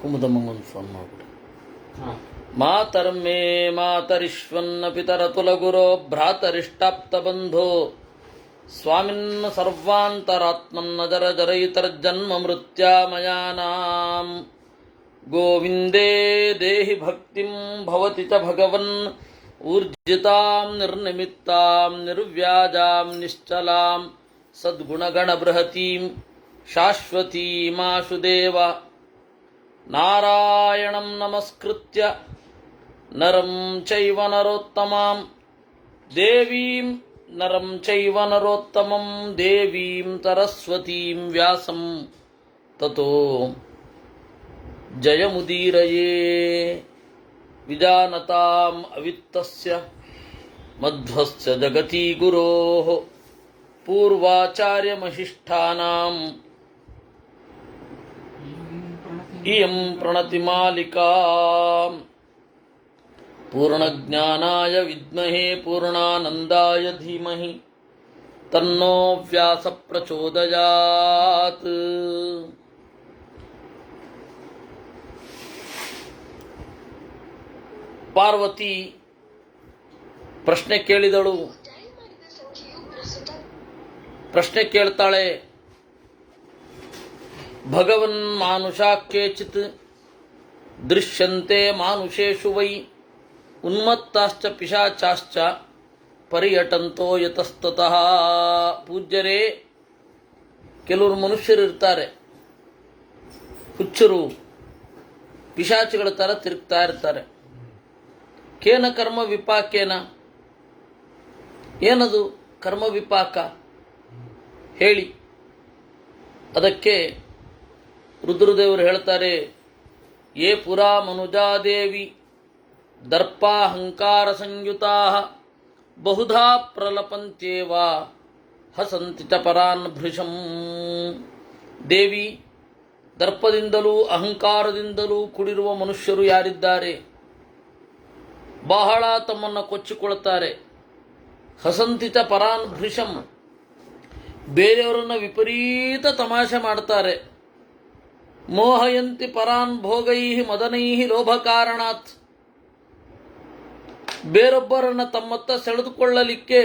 ಕುಮುದಮ್ಮಂಗೊಂದು phone ಮಾಡ್ಬಿಡು. ಮಾತರ್ಮೇ ಮಾತರಿಶ್ವನ್ನ ಪಿತರತುಲಗುರೋ ಭ್ರಾತರಿಷ್ಟಾಪ್ತ ಬಂಧೋ ಸ್ವಾಮಿನ್ನ ಸರ್ವಾಂತರಾತ್ಮನ್ನ ಜರ ಜರಯಿತರ್ಜನ್ಮ ಮೃತ್ಯಾಮಯಾನಾಂ ಗೋವಿಂದೇ ದೇಹಿ ಭಕ್ತಿಂ ಭವತಿ ಚ ಭಗವನ್ ಊರ್ಜಿತಾಂ ನಿರ್ನಿಮಿತ್ತಾಂ ನಿರ್ವ್ಯಾಜಾಂ ನಿಶ್ಚಲಾಂ ಸದ್ಗುಣಗಣಬೃಹತೀಂ ಶಾಶ್ವತೀಮಾಶುದೇವ ನಾರಾಯಣಂ ನಮಸ್ಕೃತ್ಯ ನರಂ ಚೈವ ನರೋತ್ತಮಾಂ ದೇವೀಂ ನರಂ ಚೈವ ನರೋತ್ತಮಂ ದೇವೀಂ ಸರಸ್ವತೀಂ ವ್ಯಾಸಂ ತತೋ ಜಯಮುದೀರಯೇ ವಿಜಾನತಾಂ ಅವಿತ್ತಸ್ಯ ಮಧ್ವಸ್ಯ ಜಗತಿ ಗುರೋಃ ಪೂರ್ವಾಚಾರ್ಯಮಹಿಷ್ಠಾನಾಂ ಇಯಂ ಪ್ರಣತಿಮಾಲಿಕಾ ಪೂರ್ಣಜ್ಞಾನಾಯ ವಿದ್ಮಹೇ ಪೂರ್ಣಾನಂದಾಯ ಧೀಮಹಿ ತನ್ನೋ ವ್ಯಾಸ ಪ್ರಚೋದಯಾತ್. ಪಾರ್ವತಿ ಪ್ರಶ್ನೆ ಕೇಳಿದಳು. ಪ್ರಶ್ನೆ ಕೇಳ್ತಾಳೆ, ಭಗವನ್ ಮಾನುಷಾಕೇಚಿತ್ ದೃಶ್ಯಂತೆ ಮಾನುಷೇಷು ವೈ ಉನ್ಮತ್ತಾಶ್ಚ ಪಿಶಾಚಾಶ್ಚ ಪರಿಯಟಂತೋ ಯತಸ್ತತಃ. ಪೂಜ್ಯರೇ, ಕೆಲವರು ಮನುಷ್ಯರಿರ್ತಾರೆ, ಹುಚ್ಚರು, ಪಿಶಾಚಿಗಳ ಥರ ತಿರುಗ್ತಾ ಇರ್ತಾರೆ. ಕೇನ ಕರ್ಮ ವಿಪಾಕೇನ, ಏನದು ಕರ್ಮ ವಿಪಾಕ ಹೇಳಿ. ಅದಕ್ಕೆ ರುದ್ರದೇವರು ಹೇಳ್ತಾರೆ, ಯೇ ಪುರಾ ಮನುಜಾದೇವಿ ದರ್ಪಾಹಂಕಾರ ಸಂಯುತಾ ಬಹುಧಾ ಪ್ರಲಪಂತ್ಯೇವ ಹಸಂತಿ ಚ ಪರಾನ್ ಭೃಶಂ. ದೇವಿ, ದರ್ಪದಿಂದಲೂ ಅಹಂಕಾರದಿಂದಲೂ ಕೂಡಿರುವ ಮನುಷ್ಯರು ಯಾರಿದ್ದಾರೆ, ಬಹಳ ತಮ್ಮನ್ನು ಕೊಚ್ಚಿಕೊಳ್ಳುತ್ತಾರೆ. ಹಸಂತಿ ಚ ಪರಾನ್ ಭೃಶಂ, ಬೇರೆಯವರನ್ನು ವಿಪರೀತ ತಮಾಷೆ ಮಾಡ್ತಾರೆ. ಮೋಹಯಂತಿ ಪರಾನ್ ಭೋಗೈ ಮದನೈ ಲೋಭಕಾರಣಾತ್, ಬೇರೊಬ್ಬರನ್ನು ತಮ್ಮತ್ತ ಸೆಳೆದುಕೊಳ್ಳಲಿಕ್ಕೆ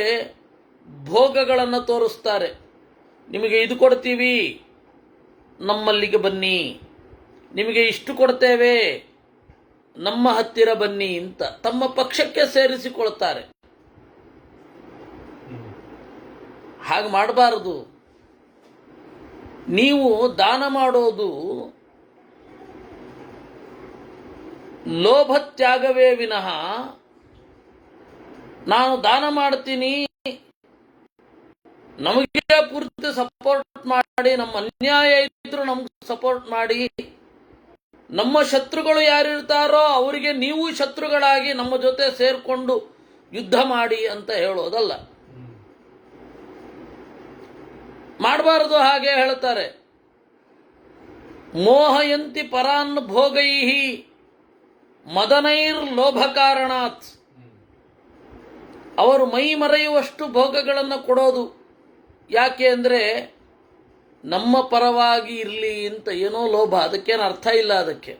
ಭೋಗಗಳನ್ನು ತೋರಿಸ್ತಾರೆ. ನಿಮಗೆ ಇದು ಕೊಡ್ತೀವಿ, ನಮ್ಮಲ್ಲಿಗೆ ಬನ್ನಿ, ನಿಮಗೆ ಇಷ್ಟು ಕೊಡ್ತೇವೆ, ನಮ್ಮ ಹತ್ತಿರ ಬನ್ನಿ ಅಂತ ತಮ್ಮ ಪಕ್ಷಕ್ಕೆ ಸೇರಿಸಿಕೊಳ್ತಾರೆ. ಹಾಗೆ ಮಾಡಬಾರದು. ನೀವು ದಾನ ಮಾಡೋದು ಲೋಭತ್ಯಾಗವೇ ವಿನಃ, ನಾನು ದಾನ ಮಾಡ್ತೀನಿ, ನಮಗೆ ಪೂರ್ತಿ ಸಪೋರ್ಟ್ ಮಾಡಿ, ನಮ್ಮ ಅನ್ಯಾಯ ಇದ್ರು ನಮ್ಗೆ ಸಪೋರ್ಟ್ ಮಾಡಿ, ನಮ್ಮ ಶತ್ರುಗಳು ಯಾರಿರ್ತಾರೋ ಅವರಿಗೆ ನೀವು ಶತ್ರುಗಳಾಗಿ ನಮ್ಮ ಜೊತೆ ಸೇರ್ಕೊಂಡು ಯುದ್ಧ ಮಾಡಿ ಅಂತ ಹೇಳೋದಲ್ಲ. ಮಾಡಬಾರದು. ಹಾಗೆ ಹೇಳ್ತಾರೆ, ಮೋಹಯಂತಿ ಪರಾನ್ ಭೋಗೈ ಮದನೈರ್ ಲೋಭಕಾರಣಾತ್. ಅವರು ಮೈ ಮರೆಯುವಷ್ಟು ಭೋಗಗಳನ್ನು ಕೊಡೋದು. ಯಾಕೆ ಅಂದರೆ ನಮ್ಮ ಪರವಾಗಿ ಇರಲಿ ಅಂತ ಏನೋ ಲೋಭ, ಅದಕ್ಕೇನು ಅರ್ಥ ಇಲ್ಲ. ಅದಕ್ಕೆ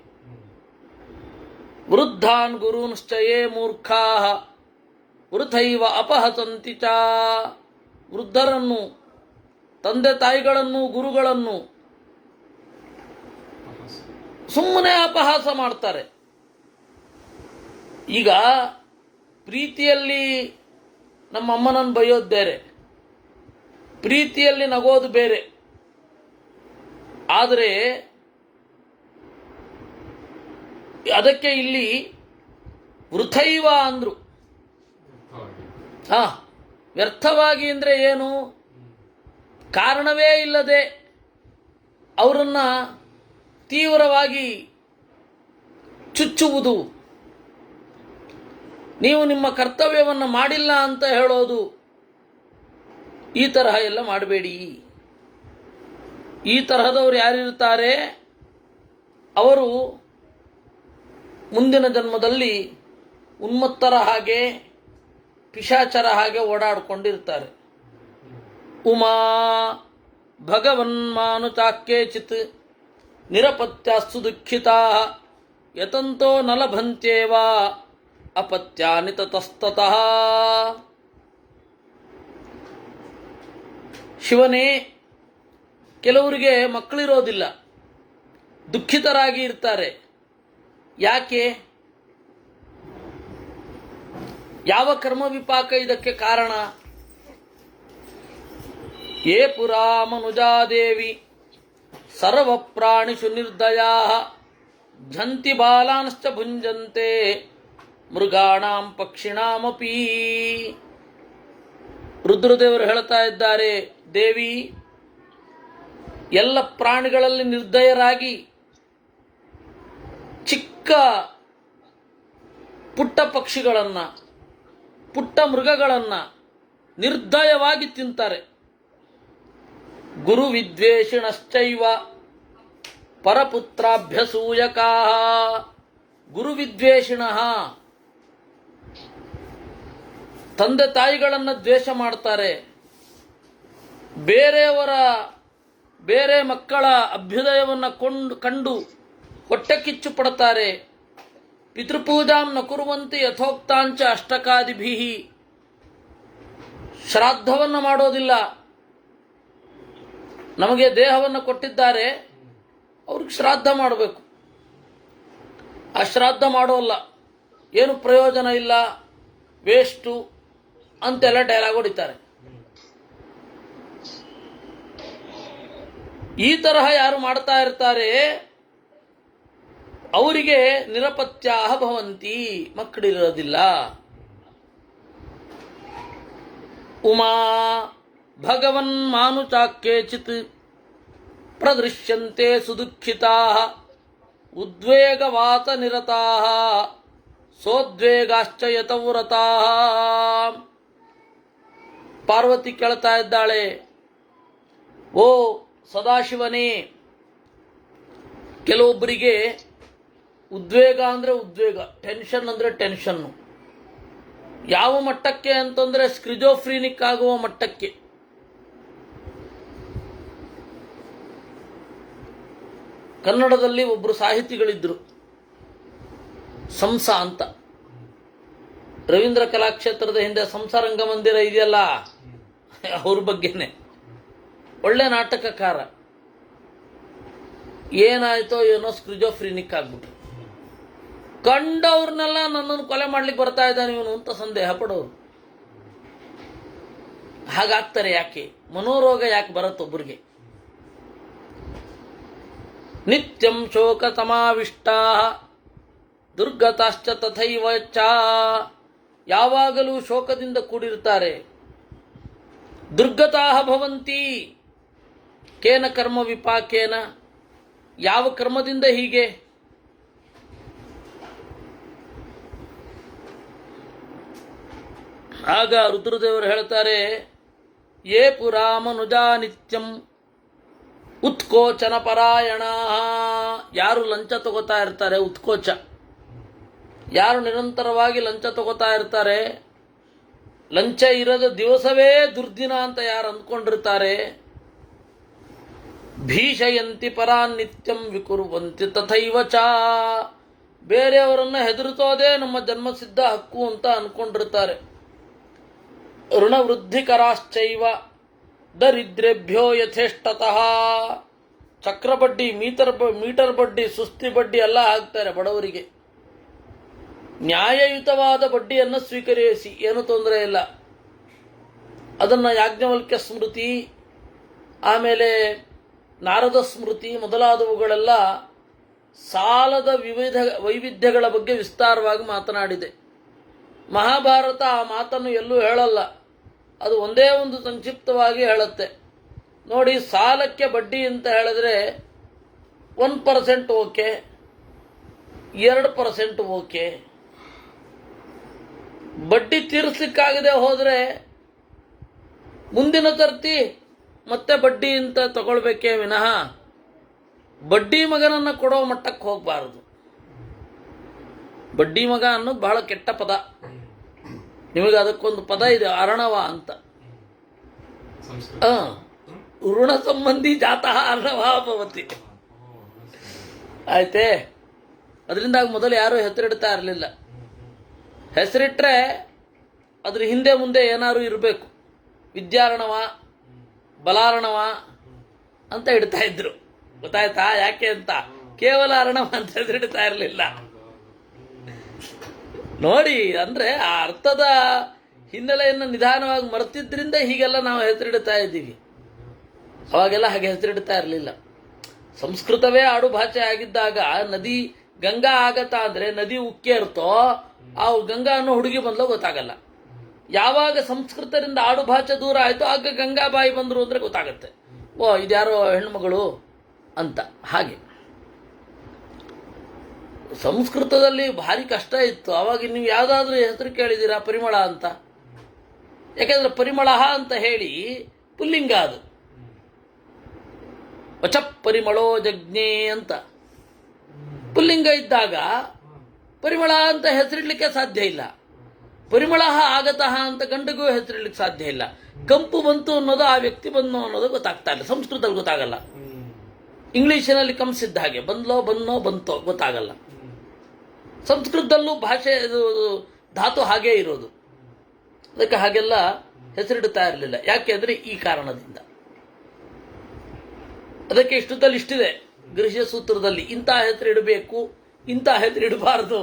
ವೃದ್ಧಾನ್ ಗುರುನ್ಶ್ಚಯೇ ಮೂರ್ಖಾ ವೃಥೈವ ಅಪಹಸಂತಿ ಚ. ವೃದ್ಧರನ್ನು, ತಂದೆ ತಾಯಿಗಳನ್ನು, ಗುರುಗಳನ್ನು ಸುಮ್ಮನೆ ಅಪಹಾಸ ಮಾಡ್ತಾರೆ. ಈಗ ಪ್ರೀತಿಯಲ್ಲಿ ನಮ್ಮ ಅಮ್ಮನನ್ನು ಬೈಯೋದು ಬೇರೆ, ಪ್ರೀತಿಯಲ್ಲಿ ನಗೋದು ಬೇರೆ. ಆದರೆ ಅದಕ್ಕೆ ಇಲ್ಲಿ ವೃಥೈವ ಅಂದ್ರು. ವ್ಯರ್ಥವಾಗಿ ಅಂದರೆ ಏನು? ಕಾರಣವೇ ಇಲ್ಲದೆ ಅವರನ್ನ ತೀವ್ರವಾಗಿ ಚುಚ್ಚುವುದು, ನೀವು ನಿಮ್ಮ ಕರ್ತವ್ಯವನ್ನು ಮಾಡಿಲ್ಲ ಅಂತ ಹೇಳೋದು, ಈ ತರಹ ಎಲ್ಲ ಮಾಡಬೇಡಿ. ಈ ತರಹದವರು ಯಾರಿರ್ತಾರೆ, ಅವರು ಮುಂದಿನ ಜನ್ಮದಲ್ಲಿ ಉನ್ಮತ್ತರ ಹಾಗೆ, ಪಿಶಾಚರ ಹಾಗೆ ಓಡಾಡಿಕೊಂಡಿರ್ತಾರೆ. ಉಮಾ ಭಗವನ್ಮಾನುಚಾಕ್ಯೇಚಿತ್ ನಿರಪತ್ಯಾಸ್ತು ದುಃಖಿತಾ ಯತಂತೋ ನ ಲಭಂತ್ಯೇವ ಅಪತ್ಯಾನಿ ತತಸ್ತತಃ. ಶಿವನೇ, ಕೆಲವರಿಗೆ ಮಕ್ಕಳಿರೋದಿಲ್ಲ, ದುಃಖಿತರಾಗಿ ಇರ್ತಾರೆ. ಯಾಕೆ? ಯಾವ ಕರ್ಮ ವಿಪಾಕ ಇದಕ್ಕೆ ಕಾರಣ? ಯೇ ಪುರಾ ಮನುಜಾದೇವಿ ಸರ್ವ ಪ್ರಾಣಿಷು ನಿರ್ದಯಾ ಝಂತಿ ಬಾಲಾಂಶ್ಚ ಭುಂಜಂತೆ ಮೃಗಾಣಾಂ ಪಕ್ಷಿಣಾಮಪಿ. ರುದ್ರದೇವರು ಹೇಳ್ತಾ ಇದ್ದಾರೆ, ದೇವಿ, ಎಲ್ಲ ಪ್ರಾಣಿಗಳಲ್ಲಿ ನಿರ್ದಯರಾಗಿ ಚಿಕ್ಕ ಪುಟ್ಟ ಪಕ್ಷಿಗಳನ್ನು, ಪುಟ್ಟ ಮೃಗಗಳನ್ನು ನಿರ್ದಯವಾಗಿ ತಿಂತಾರೆ. ಗುರು ವಿದ್ವೇಷಿಣಶ್ಚೈವ ಪರಪುತ್ರಾಭ್ಯಸೂಯಕಾ. ಗುರು ವಿದ್ವೇಷಿಣಃ, ತಂದೆ ತಾಯಿಗಳನ್ನು ದ್ವೇಷ ಮಾಡ್ತಾರೆ. ಬೇರೆ ಮಕ್ಕಳ ಅಭ್ಯುದಯವನ್ನು ಕಂಡು ಹೊಟ್ಟೆ ಕಿಚ್ಚು ಪಡ್ತಾರೆ. ಪಿತೃಪೂಜಾಂ ನ ಕುರುವಂತೆ ಯಥೋಕ್ತಾಂಚ ಅಷ್ಟಕಾದಿಭಿ. ಶ್ರಾದ್ದವನ್ನು ಮಾಡೋದಿಲ್ಲ. ನಮಗೆ ದೇಹವನ್ನು ಕೊಟ್ಟಿದ್ದಾರೆ, ಅವ್ರಿಗೆ ಶ್ರಾದ್ದ ಮಾಡಬೇಕು. ಆ ಶ್ರಾದ್ದ ಮಾಡೋಲ್ಲ, ಏನು ಪ್ರಯೋಜನ ಇಲ್ಲ, ವೇಸ್ಟು ಅಂತೆಲ್ಲ ಡೈಲಾಗ್ ಹೊಡಿತಾರೆ. ಈ ತರಹ ಯಾರು ಮಾಡ್ತಾ ಇರ್ತಾರೆ ಅವರಿಗೆ ನಿರಪತ್ಯಾಹ ಭವಂತಿ, ಮಕ್ಕಳಿರೋದಿಲ್ಲ. ಉಮಾ ಭಗವನ್ ಮಾನುಚಾಕ್ಯೇಚಿತ್ ಪ್ರದೃಶ್ಯಂತೆ ಸುದುಃಖಿತಾ ಉದ್ವೇಗವಾತ ನಿರತಾ ಸೋದ್ವೇಗಾಶ್ಚ ಯತವ್ರತಾ. ಪಾರ್ವತಿ ಕೇಳ್ತಾ ಇದ್ದಾಳೆ, ಓ ಸದಾಶಿವನೇ, ಕೆಲವೊಬ್ಬರಿಗೆ ಉದ್ವೇಗ ಅಂದರೆ ಉದ್ವೇಗ, ಟೆನ್ಷನ್ ಅಂದರೆ ಟೆನ್ಷನ್ನು. ಯಾವ ಮಟ್ಟಕ್ಕೆ ಅಂತಂದರೆ ಸ್ಕ್ರಿಜೋಫ್ರೀನಿಕ್ ಆಗುವ ಮಟ್ಟಕ್ಕೆ. ಕನ್ನಡದಲ್ಲಿ ಒಬ್ಬರು ಸಾಹಿತಿಗಳಿದ್ರು, ಸಂಸ ಅಂತ. ರವೀಂದ್ರ ಕಲಾಕ್ಷೇತ್ರದ ಹಿಂದೆ ಸಂಸಾರಂಗ ಮಂದಿರ ಇದೆಯಲ್ಲ, ಅವ್ರ ಬಗ್ಗೆನೆ. ಒಳ್ಳೆ ನಾಟಕಕಾರ. ಏನಾಯ್ತೋ ಏನೋ ಸ್ಕ್ರಿಜೋಫ್ರೀನಿಕ್ ಆಗ್ಬಿಟ್ರು. ಕಂಡವ್ರನ್ನೆಲ್ಲ ನನ್ನನ್ನು ಕೊಲೆ ಮಾಡ್ಲಿಕ್ಕೆ ಬರ್ತಾ ಇದ್ದಾನೆ ಇವನು ಅಂತ ಸಂದೇಹ ಪಡೋರು. ಹಾಗಾಗ್ತಾರೆ ಯಾಕೆ? ಮನೋರೋಗ ಯಾಕೆ ಬರುತ್ತೊಬ್ಬರಿಗೆ? ನಿತ್ಯಂ ಶೋಕ ಸಮಾವಿಷ್ಟಾ ದುರ್ಗತಾಶ್ಚ ತಥೈವ ಚ. ಯಾವಾಗಲೂ ಶೋಕದಿಂದ ಕೂಡಿರ್ತಾರೆ. ದುರ್ಗತಾ ಭವಂತಿ ಕೇನ ಕರ್ಮ ವಿಪಾಕೇನ. ಯಾವ ಕರ್ಮದಿಂದ ಹೀಗೆ? ಆಗ ರುದ್ರದೇವರು ಹೇಳ್ತಾರೆ, ಯೇ ಪುರಾ ಮನುಜಾ ನಿತ್ಯಂ ಉತ್ಕೋಚನ ಪರಾಯಣ. ಯಾರು ಲಂಚ ತಗೋತಾ ಇರ್ತಾರೆ, ಉತ್ಕೋಚ, ಯಾರು ನಿರಂತರವಾಗಿ ಲಂಚ ತಗೋತಾ ಇರ್ತಾರೆ, ಲಂಚ ಇರದ ದಿವಸವೇ ದುರ್ದಿನ ಅಂತ ಯಾರು ಅಂದ್ಕೊಂಡಿರ್ತಾರೆ, ಭೀಷಯಂತಿ ಪರಾನ್ ನಿತ್ಯಂ ವಿಕುರುವಂತಿ ತಥೈವ ಚ. ಬೇರೆಯವರನ್ನು ಹೆದರುತ್ತೋದೇ ನಮ್ಮ ಜನ್ಮಸಿದ್ಧ ಹಕ್ಕು ಅಂತ ಅಂದ್ಕೊಂಡಿರ್ತಾರೆ. ಋಣವೃದ್ಧಿಕರಾಶ್ಚೈವ ದರಿದ್ರೇಭ್ಯೋ ಯಥೇಷ್ಟತಃ. ಚಕ್ರ ಬಡ್ಡಿ, ಮೀಟರ್ ಬಡ್ಡಿ, ಸುಸ್ತಿ ಬಡ್ಡಿ ಎಲ್ಲ ಹಾಕ್ತಾರೆ ಬಡವರಿಗೆ. ನ್ಯಾಯಯುತವಾದ ಬಡ್ಡಿಯನ್ನು ಸ್ವೀಕರಿಸಿ, ಏನು ತೊಂದರೆ ಇಲ್ಲ. ಅದನ್ನು ಯಾಜ್ಞವಲ್ಕ್ಯ ಸ್ಮೃತಿ, ಆಮೇಲೆ ನಾರದ ಸ್ಮೃತಿ ಮೊದಲಾದವುಗಳೆಲ್ಲ ಸಾಲದ ವೈವಿಧ್ಯಗಳ ಬಗ್ಗೆ ವಿಸ್ತಾರವಾಗಿ ಮಾತನಾಡಿದೆ. ಮಹಾಭಾರತ ಆ ಮಾತನ್ನು ಎಲ್ಲೂ ಹೇಳಲ್ಲ, ಅದು ಒಂದೇ ಒಂದು ಸಂಕ್ಷಿಪ್ತವಾಗಿ ಹೇಳುತ್ತೆ. ನೋಡಿ, ಸಾಲಕ್ಕೆ ಬಡ್ಡಿ ಅಂತ ಹೇಳಿದ್ರೆ 1% ಓಕೆ, 2% ಓಕೆ. ಬಡ್ಡಿ ತೀರಿಸಲಿಕ್ಕಾಗದೆ ಹೋದರೆ ಮುಂದಿನ ತರ್ತಿ ಮತ್ತೆ ಬಡ್ಡಿ ಅಂತ ತಗೊಳ್ಬೇಕೇ ವಿನಃ ಬಡ್ಡಿ ಮಗನನ್ನು ಕೊಡೋ ಮಟ್ಟಕ್ಕೆ ಹೋಗಬಾರದು. ಬಡ್ಡಿ ಮಗ ಅನ್ನೋದು ಬಹಳ ಕೆಟ್ಟ ಪದ. ನಿಮಗೆ ಅದಕ್ಕೊಂದು ಪದ ಇದೆ, ಅರ್ಣವ ಅಂತ. ಋಣ ಸಂಬಂಧಿ ಜಾತಃ ಅರ್ಣವ ಭವತಿ. ಆಯ್ತೇ. ಅದರಿಂದ ಮೊದಲು ಯಾರೂ ಹೆಸರಿಡ್ತಾ ಇರಲಿಲ್ಲ. ಹೆಸರಿಟ್ರೆ ಅದ್ರ ಹಿಂದೆ ಮುಂದೆ ಏನಾದ್ರು ಇರಬೇಕು. ವಿದ್ಯಾರಣವ, ಬಲಾರಣವ ಅಂತ ಇಡ್ತಾ ಇದ್ರು. ಗೊತ್ತಾಯ್ತಾ? ಯಾಕೆ ಅಂತ, ಕೇವಲ ಅರಣವ ಅಂತ ಹೆಸರಿಡ್ತಾ ಇರಲಿಲ್ಲ. ನೋಡಿ, ಅಂದ್ರೆ ಆ ಅರ್ಥದ ಹಿನ್ನೆಲೆಯನ್ನು ನಿಧಾನವಾಗಿ ಮರೆತಿದ್ರಿಂದ ಹೀಗೆಲ್ಲ ನಾವು ಹೆಸರಿಡ್ತಾ ಇದ್ದೀವಿ. ಅವಾಗೆಲ್ಲ ಹಾಗೆ ಹೆಸರಿಡ್ತಾ ಇರಲಿಲ್ಲ. ಸಂಸ್ಕೃತವೇ ಆಡು ಭಾಷೆ ಆಗಿದ್ದಾಗ ನದಿ ಗಂಗಾ ಆಗತ್ತಾ ಅಂದ್ರೆ ನದಿ ಉಕ್ಕೇರ್ತೋ ಆ ಗಂಗಾ ಅನ್ನೋ ಹುಡುಗಿ ಬಂದ್ಲೋ ಗೊತ್ತಾಗಲ್ಲ. ಯಾವಾಗ ಸಂಸ್ಕೃತದಿಂದ ಆಡು ಭಾಷೆ ದೂರ ಆಯ್ತು ಆಗ ಗಂಗಾಬಾಯಿ ಬಂದ್ರು ಅಂದ್ರೆ ಗೊತ್ತಾಗತ್ತೆ, ಓ ಇದ್ಯಾರೋ ಹೆಣ್ಮಗಳು ಅಂತ. ಹಾಗೆ ಸಂಸ್ಕೃತದಲ್ಲಿ ಭಾರಿ ಕಷ್ಟ ಇತ್ತು. ಅವಾಗ ನೀವು ಯಾವುದಾದ್ರೂ ಹೆಸರು ಕೇಳಿದ್ದೀರಾ ಪರಿಮಳ ಅಂತ? ಯಾಕೆಂದ್ರೆ ಪರಿಮಳ ಅಂತ ಹೇಳಿ ಪುಲ್ಲಿಂಗ, ಅದು ವಚ ಪರಿಮಳೋ ಜಜ್ಞೆ ಅಂತ ಪುಲ್ಲಿಂಗ ಇದ್ದಾಗ ಪರಿಮಳ ಅಂತ ಹೆಸರಿಡ್ಲಿಕ್ಕೆ ಸಾಧ್ಯ ಇಲ್ಲ. ಪರಿಮಳ ಆಗತಃ ಅಂತ ಗಂಡಗೂ ಹೆಸರಿಡ್ಲಿಕ್ಕೆ ಸಾಧ್ಯ ಇಲ್ಲ. ಕಂಪು ಬಂತು ಅನ್ನೋದು ಆ ವ್ಯಕ್ತಿ ಬಂದು ಅನ್ನೋದು ಗೊತ್ತಾಗ್ತಾ ಇಲ್ಲ. ಸಂಸ್ಕೃತದಲ್ಲಿ ಗೊತ್ತಾಗಲ್ಲ. ಇಂಗ್ಲಿಷಿನಲ್ಲಿ ಕಂಸಿದ್ದ ಹಾಗೆ ಬಂತೋ ಗೊತ್ತಾಗಲ್ಲ. ಸಂಸ್ಕೃತದಲ್ಲೂ ಭಾಷೆ ಧಾತು ಹಾಗೇ ಇರೋದು. ಅದಕ್ಕೆ ಹಾಗೆಲ್ಲ ಹೆಸರಿಡ್ತಾ ಇರಲಿಲ್ಲ. ಯಾಕೆ ಅಂದರೆ ಈ ಕಾರಣದಿಂದ. ಅದಕ್ಕೆ ಇಷ್ಟದಲ್ಲಿ ಇಷ್ಟಿದೆ ಗೃಹ್ಯ ಸೂತ್ರದಲ್ಲಿ, ಇಂಥ ಹೆಸರು ಇಡಬೇಕು, ಇಂಥ ಹೆಸರು ಇಡಬಾರದು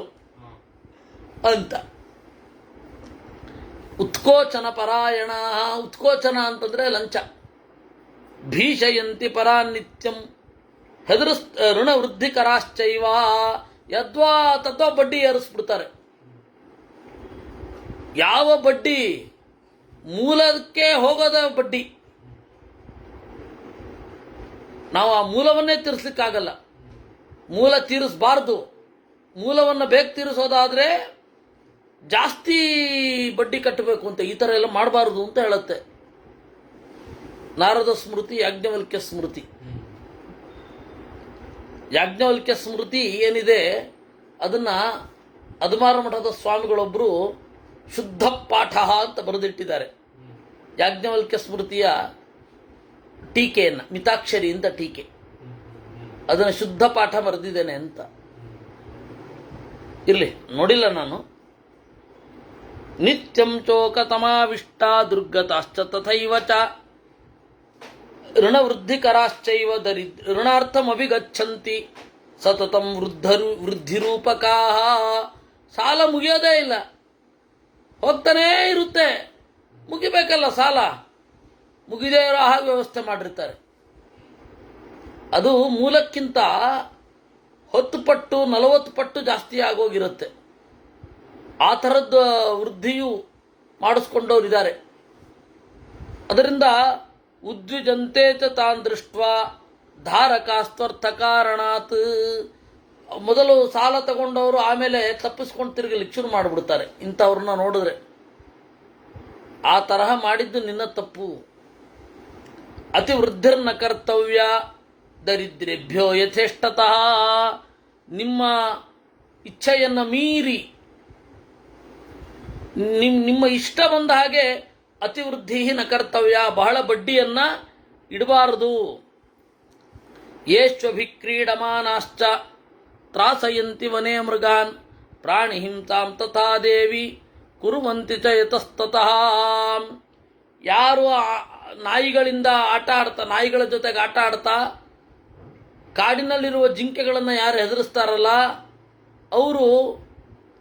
ಅಂತ. ಉತ್ಕೋಚನ ಪರಾಯಣ. ಉತ್ಕೋಚನ ಅಂತಂದ್ರೆ ಲಂಚ. ಭೀಷಯಂತಿ ಪರಾನಿತ್ಯಂ ಋಣ ವೃದ್ಧಿಕರಾಶ್ಚೈವ. ಯದ್ವಾ ತತ್ವ ಬಡ್ಡಿ ಏರಿಸ್ಬಿಡ್ತಾರೆ. ಯಾವ ಬಡ್ಡಿ? ಮೂಲಕ್ಕೆ ಹೋಗೋದ ಬಡ್ಡಿ. ನಾವು ಆ ಮೂಲವನ್ನೇ ತೀರಿಸ್ಲಿಕ್ಕಾಗಲ್ಲ. ಮೂಲ ತೀರಿಸಬಾರ್ದು. ಮೂಲವನ್ನು ಬೇಗ ತೀರಿಸೋದಾದ್ರೆ ಜಾಸ್ತಿ ಬಡ್ಡಿ ಕಟ್ಟಬೇಕು ಅಂತ, ಈ ಥರ ಎಲ್ಲ ಮಾಡಬಾರ್ದು ಅಂತ ಹೇಳುತ್ತೆ ನಾರದ ಸ್ಮೃತಿ, ಯಾಜ್ಞವಲ್ಕ್ಯ ಸ್ಮೃತಿ. ಯಾಜ್ಞವಲ್ಕ್ಯ ಸ್ಮೃತಿ ಏನಿದೆ ಅದನ್ನ ಅದುಮಾರ ಮಠದ ಸ್ವಾಮಿಗಳೊಬ್ಬರು ಶುದ್ಧ ಪಾಠ ಅಂತ ಬರೆದಿಟ್ಟಿದ್ದಾರೆ. ಯಾಜ್ಞವಲ್ಕ್ಯ ಸ್ಮೃತಿಯ ಟೀಕೆಯನ್ನು, ಮಿತಾಕ್ಷರಿ ಅಂತ ಟೀಕೆ, ಅದನ್ನು ಶುದ್ಧ ಪಾಠ ಬರೆದಿದ್ದೇನೆ ಅಂತ. ಇರಲಿ, ನೋಡಿಲ್ಲ ನಾನು. ನಿತ್ಯಂ ಚೋಕತಮಾವಿಷ್ಟ ದುರ್ಗತಾಶ್ಚ ತಥೈವ ಚ ಋಣವೃದ್ಧಿಕರಾಶ್ಚೈವ ಋಣಾರ್ಥಮಭಿಗಚ್ಚಂತಿ ಸತತಂ ವೃದ್ಧಿರೂಪಕಾ. ಸಾಲ ಮುಗಿಯೋದೇ ಇಲ್ಲ, ಹೋಗ್ತಾನೇ ಇರುತ್ತೆ. ಮುಗಿಬೇಕಲ್ಲ ಸಾಲ, ಮುಗಿದೇ ಇರೋ ಹಾಗೆ ವ್ಯವಸ್ಥೆ ಮಾಡಿರ್ತಾರೆ. ಅದು ಮೂಲಕ್ಕಿಂತ 10 ಪಟ್ಟು 40 ಪಟ್ಟು ಜಾಸ್ತಿ ಆಗೋಗಿರುತ್ತೆ. ಆ ಥರದ್ದು ವೃದ್ಧಿಯು ಮಾಡಿಸ್ಕೊಂಡವರಿದ್ದಾರೆ. ಅದರಿಂದ ಉದ್ವಿಜಂತೆ ಚ ತಾನ್ ದೃಷ್ಟ ಧಾರಕಾಸ್ತ್ವರ್ಥ ಕಾರಣಾತ್. ಮೊದಲು ಸಾಲ ತಗೊಂಡವರು ಆಮೇಲೆ ತಪ್ಪಿಸ್ಕೊಂಡು ತಿರುಗಲಿಕ್ಕೆ ಶುರು ಮಾಡಿಬಿಡ್ತಾರೆ ಇಂಥವ್ರನ್ನ ನೋಡಿದ್ರೆ. ಆ ತರಹ ಮಾಡಿದ್ದು ನಿನ್ನ ತಪ್ಪು. ಅತಿವೃದ್ಧಿರ್ನ ಕರ್ತವ್ಯ ದರಿದ್ರೇಭ್ಯೋ ಯಥೇಷ್ಟತಃ. ನಿಮ್ಮ ಇಚ್ಛೆಯನ್ನು ಮೀರಿ ನಿಮ್ಮ ಇಷ್ಟ ಬಂದ ಹಾಗೆ ಅತಿವೃದ್ಧಿ ನ ಕರ್ತವ್ಯ, ಬಹಳ ಬಡ್ಡಿಯನ್ನ ಇಡಬಾರದು. ಯೇಷ್ವಭಿಕ್ರೀಡಮಾನಾಶ್ಚ ತ್ರಾಸಯಂತಿ ವನೇ ಮೃಗಾನ್ ಪ್ರಾಣಿ ಹಿಂಸಾಂ ತಥಾ ದೇವಿ ಕುರುವಂತಿ ಚ ಯತಸ್ತತಃ. ಯಾರು ನಾಯಿಗಳಿಂದ ನಾಯಿಗಳ ಜೊತೆಗೆ ಆಟ ಆಡ್ತಾ ಕಾಡಿನಲ್ಲಿರುವ ಜಿಂಕೆಗಳನ್ನು ಯಾರು ಹೆದರಿಸ್ತಾರಲ್ಲ ಅವರು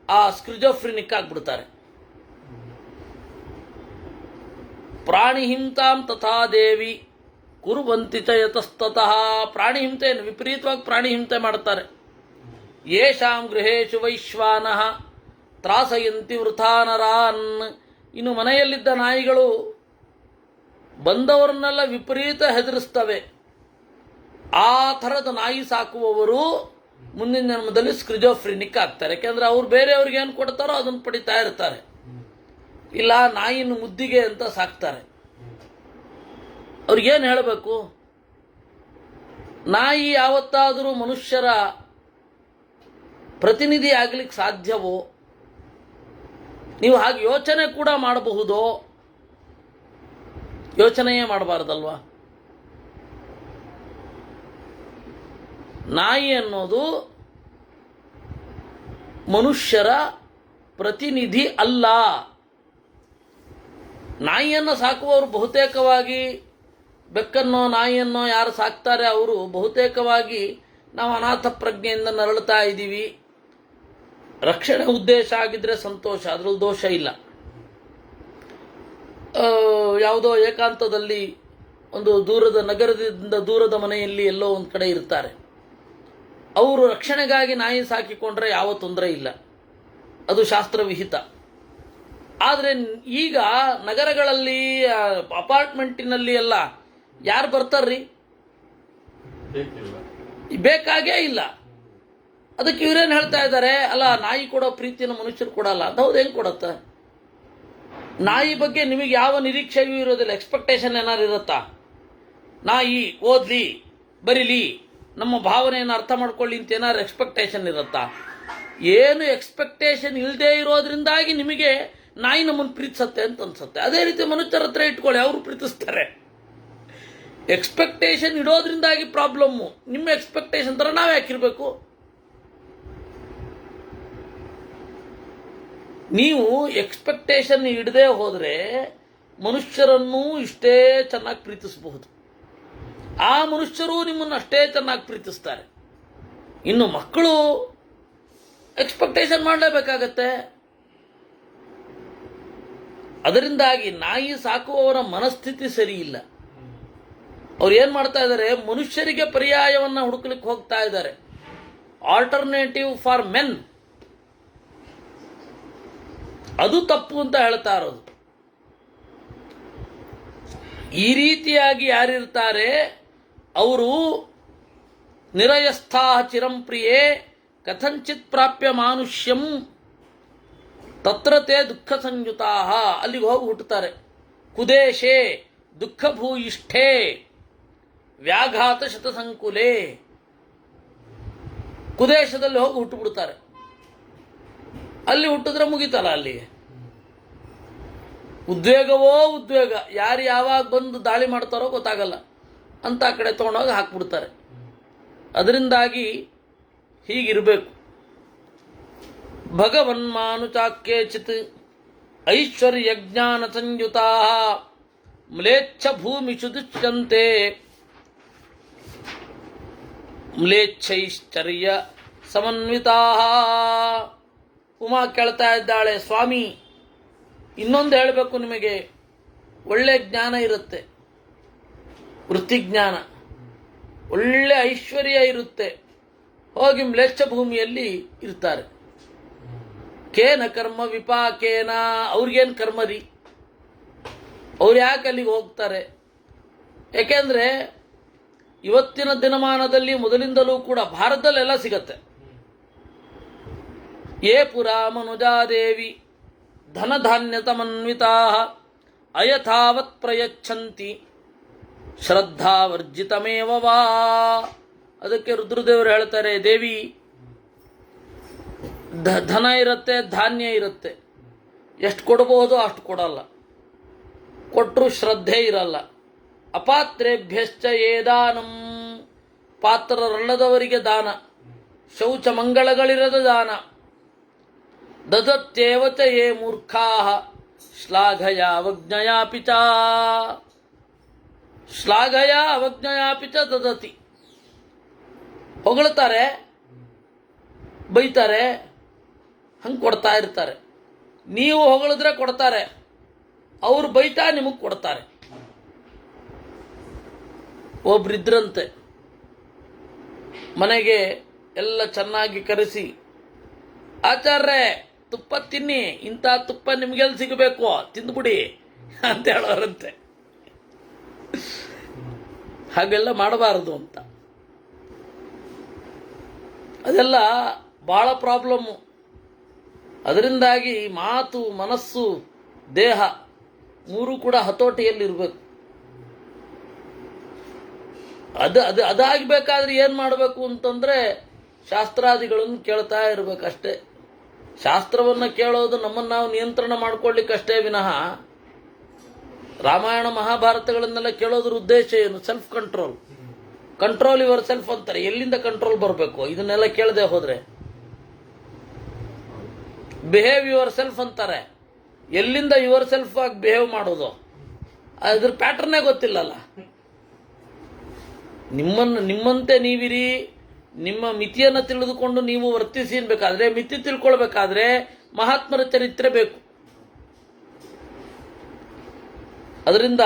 ಆ ಸ್ಕ್ರಿಜೋಫ್ರಿನಿಕ್ ಆಗ್ಬಿಡ್ತಾರೆ. ಪ್ರಾಣಿ ಹಿಂಸಾಂ ತಥಾ ದೇವಿ ಕುರುವಂತಿ ಚ ಯತಸ್ತತಃ. ಪ್ರಾಣಿ ಹಿಂಸೆಯನ್ನು ವಿಪರೀತವಾಗಿ ಪ್ರಾಣಿ ಹಿಂಸೆ ಮಾಡುತ್ತಾರೆ. ಯೇಷಾಂ ಗೃಹೇಶು ವೈಶ್ವಾನಃ ತ್ರಾಸಯಂತಿ ವೃಥಾನರಾನ್. ಇನ್ನು ಮನೆಯಲ್ಲಿದ್ದ ನಾಯಿಗಳು ಬಂದವರನ್ನೆಲ್ಲ ವಿಪರೀತ ಹೆದರಿಸ್ತವೆ. ಆ ಥರದ ನಾಯಿ ಸಾಕುವವರು ಮುಂದಿನ ಜನ್ಮದಲ್ಲಿ ಸ್ಕ್ರಿಜೋಫ್ರಿನಿಕ್ ಆಗ್ತಾರೆ. ಯಾಕೆಂದ್ರೆ ಅವ್ರು ಬೇರೆಯವ್ರಿಗೆ ಏನು ಕೊಡ್ತಾರೋ ಅದನ್ನು ಪಡಿತಾ ಇರ್ತಾರೆ. ಇಲ್ಲ ನಾಯಿನ ಮುದ್ದಿಗೆ ಅಂತ ಸಾಕ್ತಾರೆ. ಅವ್ರಿಗೇನು ಹೇಳಬೇಕು? ನಾಯಿ ಯಾವತ್ತಾದರೂ ಮನುಷ್ಯರ ಪ್ರತಿನಿಧಿ ಆಗ್ಲಿಕ್ಕೆ ಸಾಧ್ಯವೋ? ನೀವು ಹಾಗೆ ಯೋಚನೆ ಕೂಡ ಮಾಡಬಹುದೋ? ಯೋಚನೆಯೇ ಮಾಡಬಾರ್ದಲ್ವಾ? ನಾಯಿ ಅನ್ನೋದು ಮನುಷ್ಯರ ಪ್ರತಿನಿಧಿ ಅಲ್ಲ. ನಾಯಿಯನ್ನು ಸಾಕುವವರು ಬಹುತೇಕವಾಗಿ, ಬೆಕ್ಕನ್ನೋ ನಾಯಿಯನ್ನೋ ಯಾರು ಸಾಕ್ತಾರೆ ಅವರು ಬಹುತೇಕವಾಗಿ ನಾವು ಅನಾಥ ಪ್ರಜ್ಞೆಯಿಂದ ನರಳುತ್ತಾ ಇದ್ದೀವಿ. ರಕ್ಷಣೆ ಉದ್ದೇಶ ಆಗಿದ್ರೆ ಸಂತೋಷ, ಅದರಲ್ಲಿ ದೋಷ ಇಲ್ಲ. ಯಾವುದೋ ಏಕಾಂತದಲ್ಲಿ ಒಂದು ದೂರದ ನಗರದಿಂದ ದೂರದ ಮನೆಯಲ್ಲಿ ಎಲ್ಲೋ ಒಂದು ಕಡೆ ಇರ್ತಾರೆ. ಅವರು ರಕ್ಷಣೆಗಾಗಿ ನಾಯಿ ಸಾಕಿಕೊಂಡ್ರೆ ಯಾವ ತೊಂದರೆ ಇಲ್ಲ, ಅದು ಶಾಸ್ತ್ರವಿಹಿತ. ಆದರೆ ಈಗ ನಗರಗಳಲ್ಲಿ ಅಪಾರ್ಟ್ಮೆಂಟಿನಲ್ಲಿ ಎಲ್ಲ ಯಾರು ಬರ್ತಾರ್ರಿ? ಬೇಕಾಗೇ ಇಲ್ಲ. ಅದಕ್ಕೆ ಇವರೇನು ಹೇಳ್ತಾ ಇದ್ದಾರೆ, ಅಲ್ಲ ನಾಯಿ ಕೊಡೋ ಪ್ರೀತಿಯನ್ನು ಮನುಷ್ಯರು ಕೊಡಲ್ಲ ಅಂತ. ಹೌದು, ಹೆಂಗೆ ಕೊಡತ್ತ? ನಾಯಿ ಬಗ್ಗೆ ನಿಮಗೆ ಯಾವ ನಿರೀಕ್ಷೆಯೂ ಇರೋದಿಲ್ಲ. ಎಕ್ಸ್ಪೆಕ್ಟೇಷನ್ ಏನಾರು ಇರುತ್ತಾ? ನಾಯಿ ಓದ್ಲಿ, ಬರೀಲಿ, ನಮ್ಮ ಭಾವನೆಯನ್ನು ಅರ್ಥ ಮಾಡ್ಕೊಳ್ಳಿ ಅಂತ ಏನಾದ್ರು ಎಕ್ಸ್ಪೆಕ್ಟೇಷನ್ ಇರುತ್ತಾ? ಏನು ಎಕ್ಸ್ಪೆಕ್ಟೇಷನ್ ಇಲ್ಲದೆ ಇರೋದ್ರಿಂದಾಗಿ ನಿಮಗೆ ನಾಯಿ ನಮ್ಮನ್ನು ಪ್ರೀತಿಸತ್ತೆ ಅಂತ ಅನ್ಸುತ್ತೆ. ಅದೇ ರೀತಿ ಮನುಷ್ಯರ ಹತ್ರ ಇಟ್ಕೊಳ್ಳಿ, ಅವರು ಪ್ರೀತಿಸ್ತಾರೆ. ಎಕ್ಸ್ಪೆಕ್ಟೇಷನ್ ಇಡೋದ್ರಿಂದಾಗಿ ಪ್ರಾಬ್ಲಮ್ಮು. ನಿಮ್ಮ ಎಕ್ಸ್ಪೆಕ್ಟೇಷನ್ ಥರ ನಾವು ಯಾಕಿರಬೇಕು? ನೀವು ಎಕ್ಸ್ಪೆಕ್ಟೇಷನ್ ಇಡದೆ ಹೋದರೆ ಮನುಷ್ಯರನ್ನು ಇಷ್ಟೇ ಚೆನ್ನಾಗಿ ಪ್ರೀತಿಸಬಹುದು. ಆ ಮನುಷ್ಯರು ನಿಮ್ಮನ್ನು ಅಷ್ಟೇ ಚೆನ್ನಾಗಿ ಪ್ರೀತಿಸ್ತಾರೆ. ಇನ್ನು ಮಕ್ಕಳು ಎಕ್ಸ್ಪೆಕ್ಟೇಷನ್ ಮಾಡಲೇಬೇಕಾಗತ್ತೆ. ಅದರಿಂದಾಗಿ ನಾಯಿ ಸಾಕುವವರ ಮನಸ್ಥಿತಿ ಸರಿ ಇಲ್ಲ. ಅವ್ರು ಏನು ಮಾಡ್ತಾ ಇದ್ದಾರೆ, ಮನುಷ್ಯರಿಗೆ ಪರ್ಯಾಯವನ್ನು ಹುಡುಕಲಿಕ್ಕೆ ಹೋಗ್ತಾ ಇದ್ದಾರೆ. ಆಲ್ಟರ್ನೇಟಿವ್ ಫಾರ್ ಮೆನ್, ಅದು ತಪ್ಪು ಅಂತ ಹೇಳ್ತಾ ಇರೋದು. ಈ ರೀತಿಯಾಗಿ ಯಾರಿರ್ತಾರೆ ಅವರು ನಿರಯಸ್ಥಾ ಚಿರಂಪ್ರಿಯೇ ಕಥಂಚಿತ್ ಪ್ರಾಪ್ಯ ಮಾನುಷ್ಯಂ ತತ್ರ ತೇ ದುಃಖ ಸಂಯುತಾ. ಅಲ್ಲಿಗೆ ಹೋಗಿ ಹುಟ್ಟುತ್ತಾರೆ. ಕುದೇಶೇ ದುಃಖ ಭೂಯಿಷ್ಠೇ ವ್ಯಾಘಾತ ಶತಸಂಕುಲೇ. ಕುದೇಶದಲ್ಲಿ ಹೋಗಿ ಹುಟ್ಟುಬಿಡ್ತಾರೆ. ಅಲ್ಲಿ ಹುಟ್ಟಿದ್ರೆ ಮುಗಿತಲ್ಲ, ಅಲ್ಲಿಗೆ ಉದ್ವೇಗವೋ ಉದ್ವೇಗ. ಯಾರು ಯಾವಾಗ ಬಂದು ದಾಳಿ ಮಾಡ್ತಾರೋ ಗೊತ್ತಾಗಲ್ಲ ಅಂತ ಆ ಕಡೆ ತೊಗೊಂಡೋಗಿ ಹಾಕ್ಬಿಡ್ತಾರೆ. ಅದರಿಂದಾಗಿ ಹೀಗಿರಬೇಕು. ಭಗವನ್ಮಾನುಚಾಕ್ಯೇಚಿತ್ ಐಶ್ವರ್ಯಜ್ಞಾನ ಸಂಯುತಾ ಮ್ಲೇಚ್ಛ ಭೂಮಿಷು ದುಷ್ಯಂತೆ ಮ್ಲೇಚ್ಛೈಶ್ಚರ್ಯ ಸಮನ್ವಿತಾ. ಉಮಾ ಕೇಳ್ತಾ ಇದ್ದಾಳೆ, ಸ್ವಾಮಿ ಇನ್ನೊಂದು ಹೇಳಬೇಕು ನಿಮಗೆ. ಒಳ್ಳೆ ಜ್ಞಾನ ಇರುತ್ತೆ, ವೃತ್ತಿಜ್ಞಾನ, ಒಳ್ಳೆ ಐಶ್ವರ್ಯ ಇರುತ್ತೆ, ಹೋಗಿ ಮ್ಲೇಚ್ಛ ಭೂಮಿಯಲ್ಲಿ ಇರ್ತಾರೆ. ಕೇನ ಕರ್ಮ ವಿಪಾಕೇನ, ಅವ್ರಿಗೇನು ಕರ್ಮ ರೀ? ಅವ್ರು ಯಾಕೆ ಅಲ್ಲಿಗೆ ಹೋಗ್ತಾರೆ? ಯಾಕೆಂದರೆ ಇವತ್ತಿನ ದಿನಮಾನದಲ್ಲಿ ಮೊದಲಿಂದಲೂ ಕೂಡ ಭಾರತದಲ್ಲೆಲ್ಲ ಸಿಗತ್ತೆ. ಯೇ ಪುರಾ ಮನುಜಾದೇವಿ ಧನಧಾನ್ಯತಮನ್ವಿತಾ ಅಯಥಾವತ್ ಪ್ರಯಚ್ಛಂತಿ ಶ್ರದ್ಧಾವರ್ಜಿತಮೇವ ವಾ. ಅದಕ್ಕೆ ರುದ್ರದೇವರು ಹೇಳ್ತಾರೆ, ದೇವಿ ಧನ ಇರುತ್ತೆ, ಧಾನ್ಯ ಇರುತ್ತೆ, ಎಷ್ಟು ಕೊಡಬಹುದು ಅಷ್ಟು ಕೊಡಲ್ಲ, ಕೊಟ್ಟರು ಶ್ರದ್ಧೆ ಇರಲ್ಲ. ಅಪಾತ್ರೇಭ್ಯಶ್ಚ ಏದಾನಂ, ಪಾತ್ರರಲ್ಲದವರಿಗೆ ದಾನ, ಶೌಚ ಮಂಗಳಗಳಿರದ ದಾನ. ದದತ್ಯೇವ ಚ ಯೇ ಮೂರ್ಖಾಃ ಶ್ಲಾಘಯ ಅವಜ್ಞಯಾಪಿ ಚ, ಶ್ಲಾಘಯ ಅವಜ್ಞಯಾಪಿ ಚ ದದತಿ. ಹೊಗಳ್ತಾರೆ, ಬೈತಾರೆ, ಹಂಗೆ ಕೊಡ್ತಾ ಇರ್ತಾರೆ. ನೀವು ಹೊಗಳಿದ್ರೆ ಕೊಡ್ತಾರೆ, ಅವ್ರು ಬೈತಾ ನಿಮಗೆ ಕೊಡ್ತಾರೆ. ಒಬ್ರಿದ್ರಂತೆ, ಮನೆಗೆ ಎಲ್ಲ ಚೆನ್ನಾಗಿ ಕರೆಸಿ, ಆಚಾರ್ರೆ ತುಪ್ಪ ತಿನ್ನಿ, ಇಂಥ ತುಪ್ಪ ನಿಮಗೆಲ್ಲಿ ಸಿಗಬೇಕು, ತಿಂದ್ಬಿಡಿ ಅಂತ ಹೇಳೋರಂತೆ. ಹಾಗೆಲ್ಲ ಮಾಡಬಾರದು ಅಂತ. ಅದೆಲ್ಲ ಬಹಳ ಪ್ರಾಬ್ಲಮ್ಮು. ಅದರಿಂದಾಗಿ ಮಾತು, ಮನಸ್ಸು, ದೇಹ ಮೂರು ಕೂಡ ಹತೋಟಿಯಲ್ಲಿರಬೇಕು. ಅದಾಗಬೇಕಾದ್ರೆ ಏನು ಮಾಡಬೇಕು ಅಂತಂದರೆ ಶಾಸ್ತ್ರಾದಿಗಳನ್ನು ಕೇಳ್ತಾ ಇರಬೇಕಷ್ಟೇ. ಶಾಸ್ತ್ರವನ್ನು ಕೇಳೋದು ನಮ್ಮನ್ನು ನಾವು ನಿಯಂತ್ರಣ ಮಾಡ್ಕೊಳ್ಳಿಕ್ಕಷ್ಟೇ ವಿನಃ ರಾಮಾಯಣ ಮಹಾಭಾರತಗಳನ್ನೆಲ್ಲ ಕೇಳೋದ್ರ ಉದ್ದೇಶ ಏನು? Self control. Control your self ಅಂತಾರೆ. ಎಲ್ಲಿಂದ ಕಂಟ್ರೋಲ್ ಬರಬೇಕು ಇದನ್ನೆಲ್ಲ ಕೇಳದೆ ಹೋದ್ರೆ? ಬಿಹೇವ್ ಯುವರ್ ಸೆಲ್ಫ್ ಅಂತಾರೆ. ಎಲ್ಲಿಂದ ಯುವರ್ ಸೆಲ್ಫ್ ಆಗಿ ಬಿಹೇವ್ ಮಾಡೋದು? ಅದ್ರ ಪ್ಯಾಟರ್ನೇ ಗೊತ್ತಿಲ್ಲಲ್ಲ. ನಿಮ್ಮಂತೆ ನೀವಿರಿ, ನಿಮ್ಮ ಮಿತಿಯನ್ನು ತಿಳಿದುಕೊಂಡು ನೀವು ವರ್ತಿಸಿ ಅನ್ಬೇಕಾದ್ರೆ, ಮಿತಿ ತಿಳ್ಕೊಳ್ಬೇಕಾದ್ರೆ ಮಹಾತ್ಮರ ಚರಿತ್ರೆ ಬೇಕು. ಅದರಿಂದ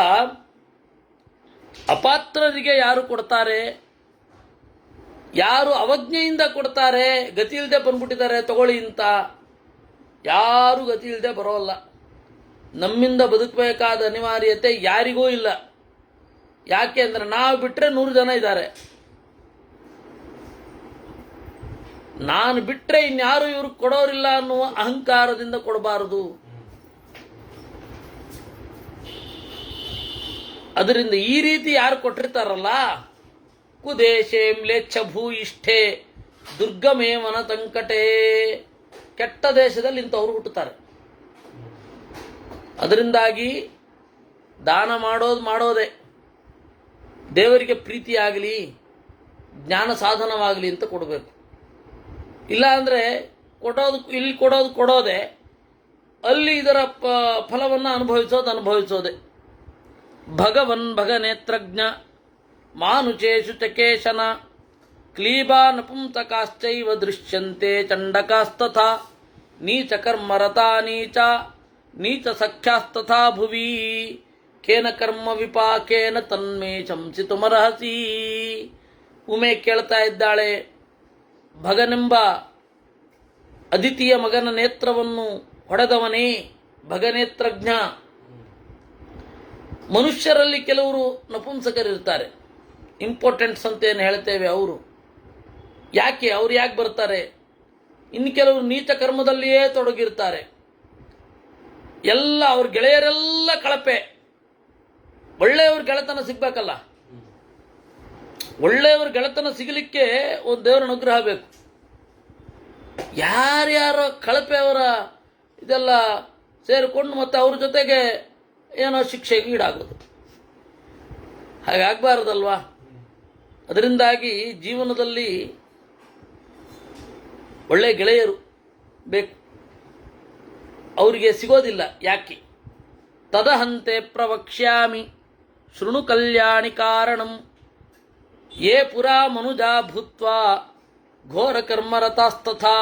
ಅಪಾತ್ರರಿಗೆ ಯಾರು ಕೊಡ್ತಾರೆ, ಯಾರು ಅವಜ್ಞೆಯಿಂದ ಕೊಡ್ತಾರೆ, ಗತಿ ಇಲ್ಲದೆ ಬಂದ್ಬಿಟ್ಟಿದ್ದಾರೆ ತಗೊಳ್ಳಿ ಅಂತ, ಯಾರು ಗತಿ ಇಲ್ಲದೆ ಬರೋಲ್ಲ. ನಮ್ಮಿಂದ ಬದುಕಬೇಕಾದ ಅನಿವಾರ್ಯತೆ ಯಾರಿಗೂ ಇಲ್ಲ. ಯಾಕೆ ಅಂದ್ರೆ ನಾವು ಬಿಟ್ಟರೆ 100 ಜನ ಇದ್ದಾರೆ. ನಾನು ಬಿಟ್ಟರೆ ಇನ್ಯಾರು ಇವ್ರು ಕೊಡೋರಿಲ್ಲ ಅನ್ನುವ ಅಹಂಕಾರದಿಂದ ಕೊಡಬಾರದು. ಅದರಿಂದ ಈ ರೀತಿ ಯಾರು ಕೊಟ್ಟಿರ್ತಾರಲ್ಲ, ಕುದೇಶೇ ಮ್ಲೇಚ್ಛ ಭೂಯಿಷ್ಠೆ ದುರ್ಗಮೇ ವನತಂಕಟೇ, ಕೆಟ್ಟ ದೇಶದಲ್ಲಿ ಇಂಥವ್ರು ಹುಟ್ಟುತ್ತಾರೆ. ಅದರಿಂದಾಗಿ ದಾನ ಮಾಡೋದೇ ದೇವರಿಗೆ ಪ್ರೀತಿಯಾಗಲಿ, ಜ್ಞಾನ ಸಾಧನವಾಗಲಿ ಅಂತ ಕೊಡಬೇಕು. ಇಲ್ಲ ಅಂದರೆ ಇಲ್ಲಿ ಕೊಡೋದೇ, ಅಲ್ಲಿ ಇದರ ಫಲವನ್ನು ಅನುಭವಿಸೋದೇ. ಭಗವನ್ ಭಗನೇತ್ರಜ್ಞ ಮಾನುಚೇಶು ಚಕೇಶನ ಕ್ಲೀಬಾ ನಪುಂಸಕಾಶ್ಚೈವ ದೃಶ್ಯಂತೆ ಚಂಡಕಾಸ್ತಥಾ ನೀಚಕರ್ಮರತಾ ನೀಚ ಸಖ್ಯಾಸ್ತಥಾ ಭುವಿ ಕೇನ ಕರ್ಮ ವಿಪಾಕೇನ ತನ್ಮೇ ಶಂಸಿತುಮರ್ಹಸಿ. ಉಮೆ ಕೇಳ್ತಾ ಇದ್ದಾಳೆ, ಭಗನೆಂಬ ಅದಿತಿಯ ಮಗನ ನೇತ್ರವನ್ನು ಹೊಡೆದವನೇ ಭಗನೇತ್ರಜ್ಞ. ಮನುಷ್ಯರಲ್ಲಿ ಕೆಲವರು ನಪುಂಸಕರಿರ್ತಾರೆ, ಇಂಪಾರ್ಟೆಂಟ್ಸ್ ಅಂತ ಏನು ಹೇಳ್ತೇವೆ ಅವರು. ಅವ್ರು ಯಾಕೆ ಬರ್ತಾರೆ? ಇನ್ನು ಕೆಲವರು ನೀಚ ಕರ್ಮದಲ್ಲಿಯೇ ತೊಡಗಿರ್ತಾರೆ. ಎಲ್ಲ ಅವ್ರ ಗೆಳೆಯರೆಲ್ಲ ಕಳಪೆ. ಒಳ್ಳೆಯವ್ರ ಗೆಳೆತನ ಸಿಗ್ಬೇಕಲ್ಲ. ಒಳ್ಳೆಯವ್ರ ಗೆಳೆತನ ಸಿಗಲಿಕ್ಕೆ ಒಂದು ದೇವರ ಅನುಗ್ರಹ ಬೇಕು. ಯಾರ್ಯಾರೋ ಕಳಪೆಯವರ ಇದೆಲ್ಲ ಸೇರಿಕೊಂಡು ಮತ್ತೆ ಅವ್ರ ಜೊತೆಗೆ ಏನೋ ಶಿಕ್ಷೆಗೆ ಈಡಾಗೋದು, ಹಾಗಾಗಬಾರ್ದಲ್ವಾ? ಅದರಿಂದಾಗಿ ಜೀವನದಲ್ಲಿ ಒಳ್ಳೆಯ ಗೆಳೆಯರು ಬೇಕು. ಅವರಿಗೆ ಸಿಗೋದಿಲ್ಲ. ಯಾಕೆ? ತದಹಂತೆ ಪ್ರವಕ್ಷ್ಯಾಮಿ ಶೃಣು ಕಲ್ಯಾಣಿ ಕಾರಣಂ ಯೇ ಪುರಾ ಮನುಜಾ ಭೂತ್ವಾ ಘೋರ ಕರ್ಮರತಾಸ್ತಥಾ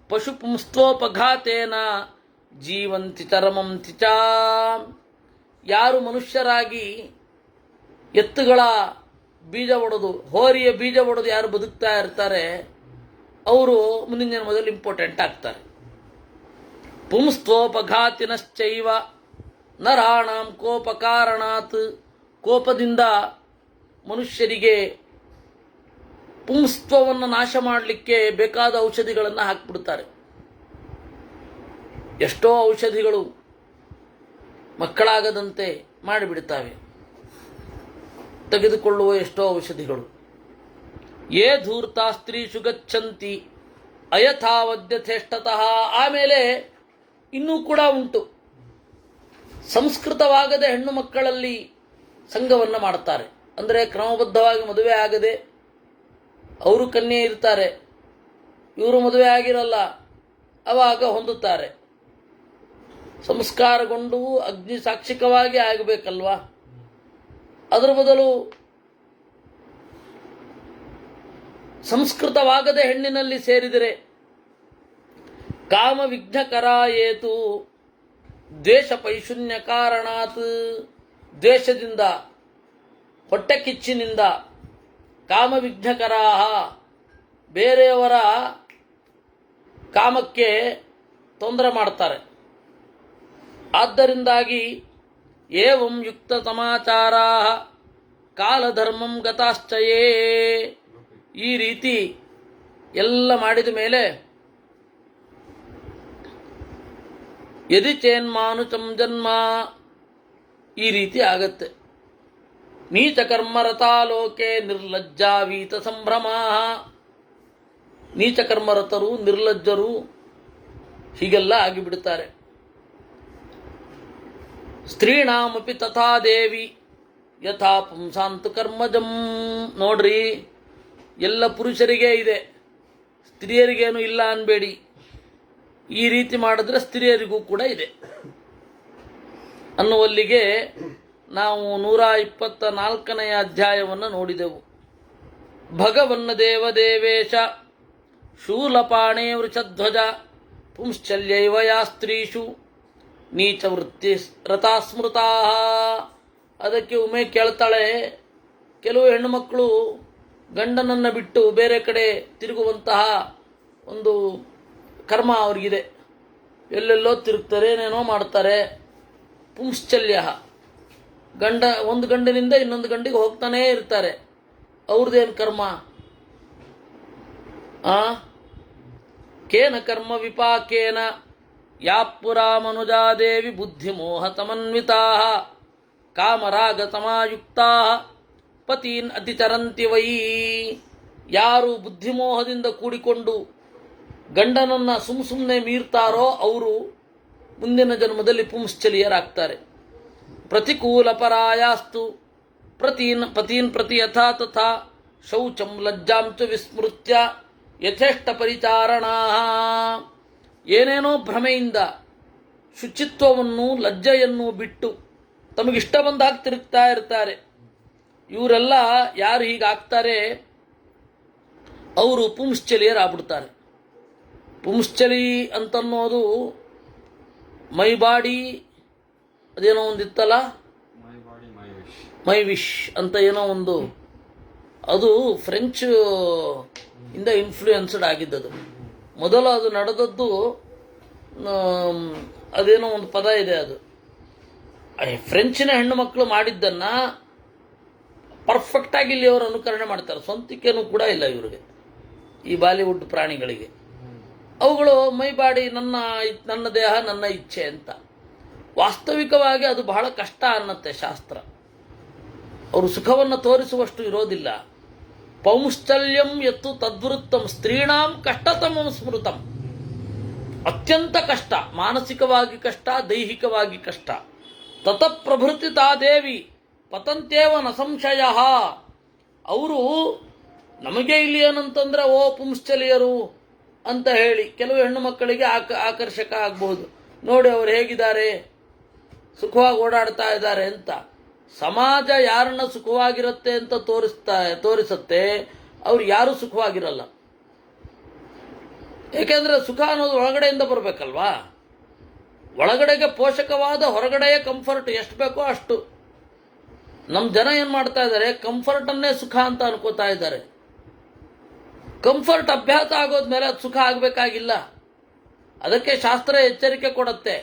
ಪಶುಪುಂಸ್ತ್ವೋಪಘಾತೇನ ಜೀವಂತಿ ಚರಮಂತಿ ಚ. ಯಾರು ಮನುಷ್ಯರಾಗಿ ಎತ್ತುಗಳ ಬೀಜ ಒಡೆದು, ಹೋರಿಯ ಬೀಜ ಒಡೆದು ಯಾರು ಬದುಕ್ತಾ ಇರ್ತಾರೆ, ಅವರು ಮುಂದಿನ ಜನ್ಮದಲ್ಲಿ ಇಂಪಾರ್ಟೆಂಟ್ ಆಗ್ತಾರೆ. ಪುಂಸ್ತ್ವೋಪಘಾತಿನಶ್ಚೈವ ನರಾಣಾಂ ಕೋಪ ಕಾರಣಾತ್. ಕೋಪದಿಂದ ಮನುಷ್ಯರಿಗೆ ಪುಂಸ್ತ್ವವನ್ನು ನಾಶ ಮಾಡಲಿಕ್ಕೆ ಬೇಕಾದ ಔಷಧಿಗಳನ್ನು ಹಾಕಿಬಿಡ್ತಾರೆ. ಎಷ್ಟೋ ಔಷಧಿಗಳು ಮಕ್ಕಳಾಗದಂತೆ ಮಾಡಿಬಿಡ್ತಾವೆ. ತೆಗೆದುಕೊಳ್ಳುವ ಎಷ್ಟೋ ಔಷಧಿಗಳು. ಯೇ ಧೂರ್ತಾ ಸ್ತ್ರೀಷು ಗಚ್ಚಂತಿ ಅಯಥಾವದ್ಯಥೇಷ್ಟತಃ. ಆಮೇಲೆ ಇನ್ನೂ ಕೂಡ ಉಂಟು, ಸಂಸ್ಕೃತವಾಗದೆ ಹೆಣ್ಣು ಮಕ್ಕಳಲ್ಲಿ ಸಂಘವನ್ನು ಮಾಡ್ತಾರೆ. ಅಂದರೆ ಕ್ರಮಬದ್ಧವಾಗಿ ಮದುವೆ ಆಗದೆ ಅವರು ಕನ್ಯೆ ಇರ್ತಾರೆ, ಇವರು ಮದುವೆ ಆಗಿರಲ್ಲ, ಅವಾಗ ಹೊಂದುತ್ತಾರೆ. ಸಂಸ್ಕಾರಗೊಂಡು ಅಗ್ನಿ ಸಾಕ್ಷಿಕವಾಗಿ ಆಗಬೇಕಲ್ವಾ? ಅದರ ಬದಲು ಸಂಸ್ಕೃತವಾಗದೆ ಹೆಣ್ಣಿನಲ್ಲಿ ಸೇರಿದರೆ ಕಾಮ ವಿಘ್ನಕರಾಯೇತು ದ್ವೇಷ ಪೈಶೂನ್ಯ ಕಾರಣಾತ್. ದ್ವೇಷದಿಂದ, ಹೊಟ್ಟೆ ಕಿಚ್ಚಿನಿಂದ, ಕಾಮ ವಿಘ್ನಕರಾಹ, ಬೇರೆಯವರ ಕಾಮಕ್ಕೆ ತೊಂದರೆ ಮಾಡ್ತಾರೆ. ಆದ್ದರಿಂದಾಗಿ ಏವಂ ಯುಕ್ತ ಸಮಾಚಾರಾ ಕಾಲಧರ್ಮಂ ಗತಾಶ್ಚಯೇ. ಈ ರೀತಿ ಎಲ್ಲ ಮಾಡಿದ ಮೇಲೆ ಯದಿ ಚೇನ್ಮಾನುಚಂ ಜನ್ಮ, ಈ ರೀತಿ ಆಗತ್ತೆ. ನೀಚ ಕರ್ಮರತಾ ಲೋಕೆ ನಿರ್ಲಜ್ಜಾವೀತ ಸಂಭ್ರಮ. ನೀಚ ಕರ್ಮರತರು, ನಿರ್ಲಜ್ಜರು ಹೀಗೆಲ್ಲ ಆಗಿಬಿಡುತ್ತಾರೆ. ಸ್ತ್ರೀಣಾಮಪಿ ತಥಾ ದೇವಿ ಯಥಾ ಪುಂಸಾಂತು ಕರ್ಮಜಂ. ನೋಡ್ರಿ, ಎಲ್ಲ ಪುರುಷರಿಗೆ ಇದೆ, ಸ್ತ್ರೀಯರಿಗೇನು ಇಲ್ಲ ಅನ್ಬೇಡಿ. ಈ ರೀತಿ ಮಾಡಿದ್ರೆ ಸ್ತ್ರೀಯರಿಗೂ ಕೂಡ ಇದೆ ಅನ್ನುವಲ್ಲಿಗೆ ನಾವು 124ನೇ ಅಧ್ಯಾಯವನ್ನು ನೋಡಿದೆವು. ಭಗವನ್ನ ದೇವದೇವೇಶ ಶೂಲಪಾಣೇ ವೃಷಧ್ವಜ ಪುಂಶ್ಚಲ್ಯೈವ ಯಾ ಸ್ತ್ರೀಷು ನೀಚವೃತ್ತಿ ರಥಾ ಸ್ಮೃತಾ. ಅದಕ್ಕೆ ಉಮೆ ಕೇಳ್ತಾಳೆ, ಕೆಲವು ಹೆಣ್ಣುಮಕ್ಕಳು ಗಂಡನನ್ನು ಬಿಟ್ಟು ಬೇರೆ ಕಡೆ ತಿರುಗುವಂತಹ ಒಂದು ಕರ್ಮ ಅವ್ರಿಗಿದೆ. ಎಲ್ಲೆಲ್ಲೋ ತಿರುಗ್ತಾರೆ, ಏನೇನೋ ಮಾಡ್ತಾರೆ. ಪುಂಶ್ಚಲ್ಯ, ಒಂದು ಗಂಡಿನಿಂದ ಇನ್ನೊಂದು ಗಂಡಿಗೆ ಹೋಗ್ತಾನೇ ಇರ್ತಾರೆ. ಅವ್ರದ್ದೇನು ಕರ್ಮ? ಕೇನ ಕರ್ಮ ವಿಪಾಕೇನ ಯಾ ಪುರಾ ಮನುಜಾದೇವಿ ಬುದ್ಧಿಮೋಹ ತಮನ್ವಿತಾ ಕಾಮರಾಗ ಸಮಾಯುಕ್ತಾ ಪತೀನ್ ಅತಿಚರಂತಿ ವೈ. ಯಾರು ಬುದ್ಧಿಮೋಹದಿಂದ ಕೂಡಿಕೊಂಡು ಗಂಡನನ್ನು ಸುಮ್ಮನೆ ಮೀರ್ತಾರೋ ಅವರು ಮುಂದಿನ ಜನ್ಮದಲ್ಲಿ ಪುಂಶ್ಚಲಿಯರಾಗ್ತಾರೆ. ಪ್ರತಿಕೂಲ ಪರಾಯಾಸ್ತು ಪತೀನ್ ಪ್ರತಿ ಯಥಾ ತಥಾ ಶೌಚಂ ಲಜ್ಜಾಂ ಚ ವಿಸ್ಮೃತ್ಯ ಯಥೇಷ್ಟ ಪರಿಚಾರಣಾ. ಏನೇನೋ ಭ್ರಮೆಯಿಂದ ಶುಚಿತ್ವವನ್ನು ಲಜ್ಜೆಯನ್ನು ಬಿಟ್ಟು ತಮಗಿಷ್ಟ ಬಂದಾಗ ತಿರುಗ್ತಾ ಇರ್ತಾರೆ. ಇವರೆಲ್ಲ ಯಾರು ಹೀಗಾಗ್ತಾರೆ ಅವರು ಪುಂಶ್ಚಲಿಯರಾಗ್ಬಿಡ್ತಾರೆ. ಪುಂಶ್ಚಲಿ ಅಂತನ್ನೋದು ಮೈಬಾಡಿ ಅದೇನೋ ಒಂದಿತ್ತಲ್ಲ, ಮೈ ವಿಶ್ ಅಂತ ಏನೋ ಒಂದು, ಅದು ಫ್ರೆಂಚ್ ಇಂದ ಇನ್ಫ್ಲೂಯೆನ್ಸ್ಡ್ ಆಗಿದ್ದದು. ಮೊದಲು ಅದು ನಡೆದದ್ದು ಅದೇನೋ ಒಂದು ಪದ ಇದೆ, ಅದು ಫ್ರೆಂಚಿನ ಹೆಣ್ಣು ಮಕ್ಕಳು ಮಾಡಿದ್ದನ್ನು ಪರ್ಫೆಕ್ಟಾಗಿ ಇಲ್ಲಿ ಅವರು ಅನುಕರಣೆ ಮಾಡ್ತಾರೆ. ಸ್ವಂತಿಕೆನೂ ಕೂಡ ಇಲ್ಲ ಇವರಿಗೆ, ಈ ಬಾಲಿವುಡ್ ಪ್ರಾಣಿಗಳಿಗೆ. ಅವುಗಳು ಮೈಬಾಡಿ ನನ್ನ ದೇಹ ನನ್ನ ಇಚ್ಛೆ ಅಂತ. ವಾಸ್ತವಿಕವಾಗಿ ಅದು ಬಹಳ ಕಷ್ಟ ಅನ್ನತ್ತೆ ಶಾಸ್ತ್ರ. ಅವರು ಸುಖವನ್ನು ತೋರಿಸುವಷ್ಟು ಇರೋದಿಲ್ಲ. ಪೌಂಶ್ಚಲ್ಯಂ ಎತ್ತು ತದ್ವೃತ್ತಂ ಸ್ತ್ರೀಣಾಂ ಕಷ್ಟತಮಂ ಸ್ಮೃತಂ. ಅತ್ಯಂತ ಕಷ್ಟ, ಮಾನಸಿಕವಾಗಿ ಕಷ್ಟ, ದೈಹಿಕವಾಗಿ ಕಷ್ಟ. ತತಃಪ್ರಭೃತಿ ತಾ ದೇವಿ ಪತಂತೇವ ನ ಸಂಶಯ. ಅವರು ನಮಗೆ ಇಲ್ಲಿ ಏನಂತಂದ್ರೆ ಓ ಪುಂಶ್ಚಲಿಯರು ಅಂತ ಹೇಳಿ ಕೆಲವು ಹೆಣ್ಣು ಮಕ್ಕಳಿಗೆ ಆಕರ್ಷಕ ಆಗ್ಬಹುದು. ನೋಡಿ ಅವರು ಹೇಗಿದ್ದಾರೆ, ಸುಖವಾಗಿ ಓಡಾಡ್ತಾ ಇದ್ದಾರೆ ಅಂತ. ಸಮಾಜ ಯಾರನ್ನ ಸುಖವಾಗಿರುತ್ತೆ ಅಂತ ತೋರಿಸುತ್ತೆ, ಅವ್ರು ಯಾರೂ ಸುಖವಾಗಿರಲ್ಲ. ಏಕೆಂದರೆ ಸುಖ ಅನ್ನೋದು ಒಳಗಡೆಯಿಂದ ಬರಬೇಕಲ್ವಾ. ಒಳಗಡೆಗೆ ಪೋಷಕವಾದ, ಹೊರಗಡೆಯ ಕಂಫರ್ಟ್ ಎಷ್ಟು ಬೇಕೋ ಅಷ್ಟು. ನಮ್ಮ ಜನ ಏನು ಮಾಡ್ತಾ ಇದ್ದಾರೆ, ಕಂಫರ್ಟನ್ನೇ ಸುಖ ಅಂತ ಅನ್ಕೋತಾ ಇದ್ದಾರೆ. ಕಂಫರ್ಟ್ ಅಭ್ಯಾಸ ಆಗೋದ್ಮೇಲೆ ಅದು ಸುಖ ಆಗಬೇಕಾಗಿಲ್ಲ. ಅದಕ್ಕೆ ಶಾಸ್ತ್ರ ಎಚ್ಚರಿಕೆ ಕೊಡುತ್ತೆ,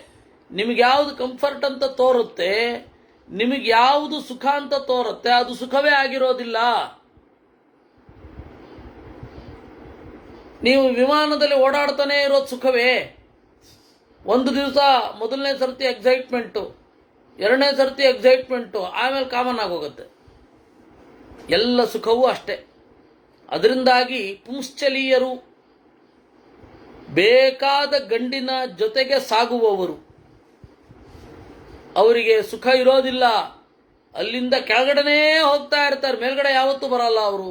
ನಿಮಗೆ ಯಾವುದು ಕಂಫರ್ಟ್ ಅಂತ ತೋರುತ್ತೆ, ನಿಮಗೆ ಯಾವುದು ಸುಖ ಅಂತ ತೋರುತ್ತೆ, ಅದು ಸುಖವೇ ಆಗಿರೋದಿಲ್ಲ. ನೀವು ವಿಮಾನದಲ್ಲಿ ಓಡಾಡ್ತಾನೆ ಇರೋದು ಸುಖವೇ? ಒಂದು ದಿವಸ ಮೊದಲನೇ ಸರ್ತಿ ಎಕ್ಸೈಟ್ಮೆಂಟು, ಎರಡನೇ ಸರ್ತಿ ಎಕ್ಸೈಟ್ಮೆಂಟು, ಆಮೇಲೆ ಕಾಮನ್ ಆಗೋಗುತ್ತೆ. ಎಲ್ಲ ಸುಖವೂ ಅಷ್ಟೇ. ಅದರಿಂದಾಗಿ ಪುಂಶ್ಚಲೀಯರು ಬೇಕಾದ ಗಂಡಿನ ಜೊತೆಗೆ ಸಾಗುವವರು. ಅವರಿಗೆ ಸುಖ ಇರೋದಿಲ್ಲ, ಅಲ್ಲಿಂದ ಕೆಳಗಡೆನೇ ಹೋಗ್ತಾ ಇರ್ತಾರೆ, ಮೇಲ್ಗಡೆ ಯಾವತ್ತೂ ಬರಲ್ಲ ಅವರು.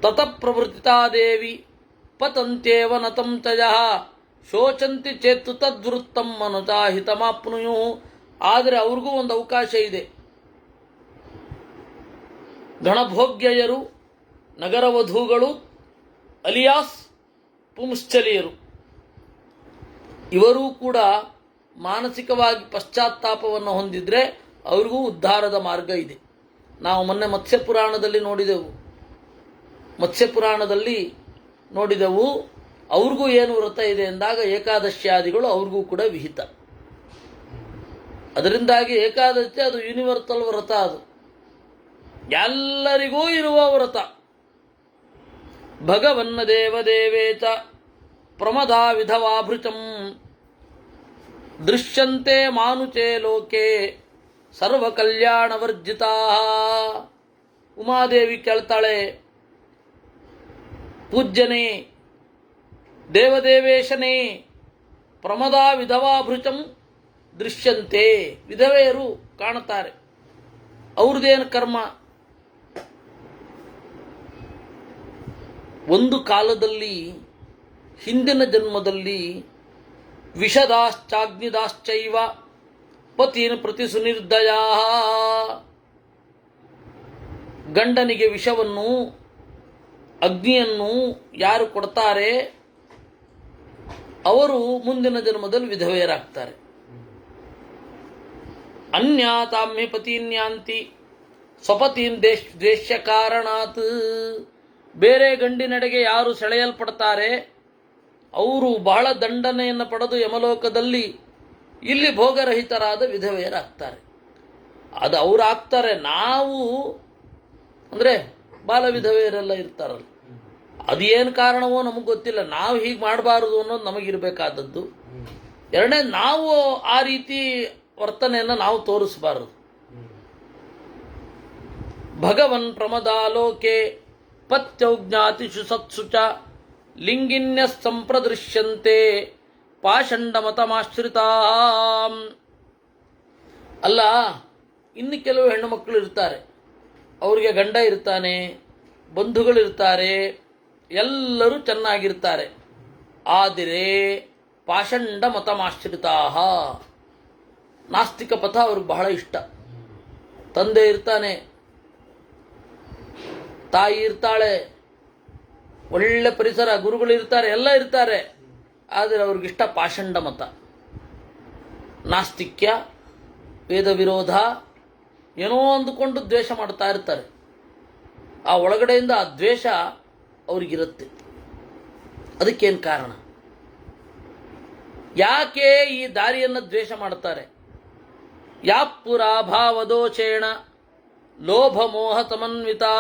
ತತಃಪ್ರವೃತ್ತಿತಾ ದೇವಿ ಪತಂತ್ಯೇವ ನತಂ ತಯಃ ಶೋಚಂತಿ ಚೇತ್ತು ತದ್ವೃತ್ತಂ ಮನುಜಾ ಹಿತಮಾಪ್ನುಯು. ಆದರೆ ಅವ್ರಿಗೂ ಒಂದು ಅವಕಾಶ ಇದೆ. ಗಣಭೋಗ್ಯಯರು, ನಗರವಧೂಗಳು, ಅಲಿಯಾಸ್ ಪುಂಶ್ಚಲಿಯರು, ಇವರೂ ಕೂಡ ಮಾನಸಿಕವಾಗಿ ಪಶ್ಚಾತ್ತಾಪವನ್ನು ಹೊಂದಿದ್ರೆ ಅವ್ರಿಗೂ ಉದ್ಧಾರದ ಮಾರ್ಗ ಇದೆ. ನಾವು ಮೊನ್ನೆ ಮತ್ಸ್ಯಪುರಾಣದಲ್ಲಿ ನೋಡಿದೆವು. ಅವ್ರಿಗೂ ಏನು ವ್ರತ ಇದೆ ಎಂದಾಗ ಏಕಾದಶ್ಯಾದಿಗಳು ಅವ್ರಿಗೂ ಕೂಡ ವಿಹಿತ. ಅದರಿಂದಾಗಿ ಏಕಾದಶಿ ಅದು ಯೂನಿವರ್ಸಲ್ ವ್ರತ, ಅದು ಎಲ್ಲರಿಗೂ ಇರುವ ವ್ರತ. ಭಗವನ್ನ ದೇವದೇವೇಚ ಪ್ರಮದಾ ವಿಧವಾಭೃತಂ ದೃಶ್ಯಂತೆ ಮಾನುಚೇ ಲೋಕೆ ಸರ್ವಕಲ್ಯಾಣವರ್ಜಿತಾ. ಉಮಾದೇವಿ ಕೇಳ್ತಾಳೆ, ಪೂಜ್ಯನೇ, ದೇವದೇವೇಶನೇ, ಪ್ರಮದಾ ವಿಧವಾಭೃತಂ ದೃಶ್ಯಂತೆ, ವಿಧವೆಯರು ಕಾಣುತ್ತಾರೆ. ಅವ್ರದ್ದೇನು ಕರ್ಮ? ಒಂದು ಕಾಲದಲ್ಲಿ ಹಿಂದಿನ ಜನ್ಮದಲ್ಲಿ ವಿಷದಾಶ್ಚಾಗ್ನಿದಾಶ್ಚೈವ ಪತಿನ ಪ್ರತಿ ಸುನಿರ್ದಯ, ಗಂಡನಿಗೆ ವಿಷವನ್ನು ಅಗ್ನಿಯನ್ನು ಯಾರು ಕೊಡ್ತಾರೆ ಅವರು ಮುಂದಿನ ಜನ್ಮದಲ್ಲಿ ವಿಧವೆಯರಾಗ್ತಾರೆ. ಅನ್ಯಾತಾಮ್ಯ ಪತಿನ್ಯಾಂತಿ ಸ್ವಪತಿನ್ ದ್ವೇಷ್ಯ ಕಾರಣಾತ್, ಬೇರೆ ಗಂಡಿನೆಡೆಗೆ ಯಾರು ಸೆಳೆಯಲ್ಪಡ್ತಾರೆ ಅವರು ಬಹಳ ದಂಡನೆಯನ್ನು ಪಡೆದು ಯಮಲೋಕದಲ್ಲಿ ಇಲ್ಲಿ ಭೋಗರಹಿತರಾದ ವಿಧವೆಯರಾಗ್ತಾರೆ. ಅದು ಅವರು ಆಗ್ತಾರೆ. ನಾವು ಅಂದರೆ ಬಾಲ ವಿಧವೆಯರೆಲ್ಲ ಇರ್ತಾರಲ್ಲ, ಅದೇನು ಕಾರಣವೋ ನಮಗೆ ಗೊತ್ತಿಲ್ಲ. ನಾವು ಹೀಗೆ ಮಾಡಬಾರದು ಅನ್ನೋದು ನಮಗಿರಬೇಕಾದದ್ದು. ಎರಡನೇ, ನಾವು ಆ ರೀತಿ ವರ್ತನೆಯನ್ನು ನಾವು ತೋರಿಸಬಾರದು. ಭಗವನ್ ಪ್ರಮದಾಲೋಕೆ ಪತ್ಯೌಜ್ಞಾತಿಷು ಸತ್ಸು ಚ ಲಿಂಗಿನ್ಯ ಸಂಪ್ರದೃಶ್ಯಂತೆ ಪಾಷಂಡಮತಮಾಶ್ರಿತಾ. ಅಲ್ಲ, ಇನ್ನು ಕೆಲವು ಹೆಣ್ಣು ಮಕ್ಕಳು ಇರ್ತಾರೆ, ಅವರಿಗೆ ಗಂಡ ಇರ್ತಾನೆ, ಬಂಧುಗಳಿರ್ತಾರೆ, ಎಲ್ಲರೂ ಚೆನ್ನಾಗಿರ್ತಾರೆ. ಆದರೆ ಪಾಷಂಡ ಮತಮಾಶ್ರಿತಾ, ನಾಸ್ತಿಕ ಪಥ ಅವ್ರಿಗೆ ಬಹಳ ಇಷ್ಟ. ತಂದೆ ಇರ್ತಾನೆ, ತಾಯಿ ಇರ್ತಾಳೆ, ಒಳ್ಳೆ ಪರಿಸರ, ಗುರುಗಳಿರ್ತಾರೆ, ಎಲ್ಲ ಇರ್ತಾರೆ. ಆದರೆ ಅವ್ರಿಗಿಷ್ಟ ಪಾಷಂಡ ಮತ, ನಾಸ್ತಿಕ್ಯ, ವೇದ ವಿರೋಧ, ಏನೋ ಅಂದುಕೊಂಡು ದ್ವೇಷ ಮಾಡ್ತಾ ಇರ್ತಾರೆ. ಆ ಒಳಗಡೆಯಿಂದ ಆ ದ್ವೇಷ ಅವ್ರಿಗಿರುತ್ತೆ. ಅದಕ್ಕೇನು ಕಾರಣ? ಯಾಕೆ ಈ ದಾರಿಯನ್ನು ದ್ವೇಷ ಮಾಡ್ತಾರೆ? ಯಾಪುರಾಭಾವದೋಷೇಣ ಲೋಭ ಮೋಹ ಸಮನ್ವಿತಾ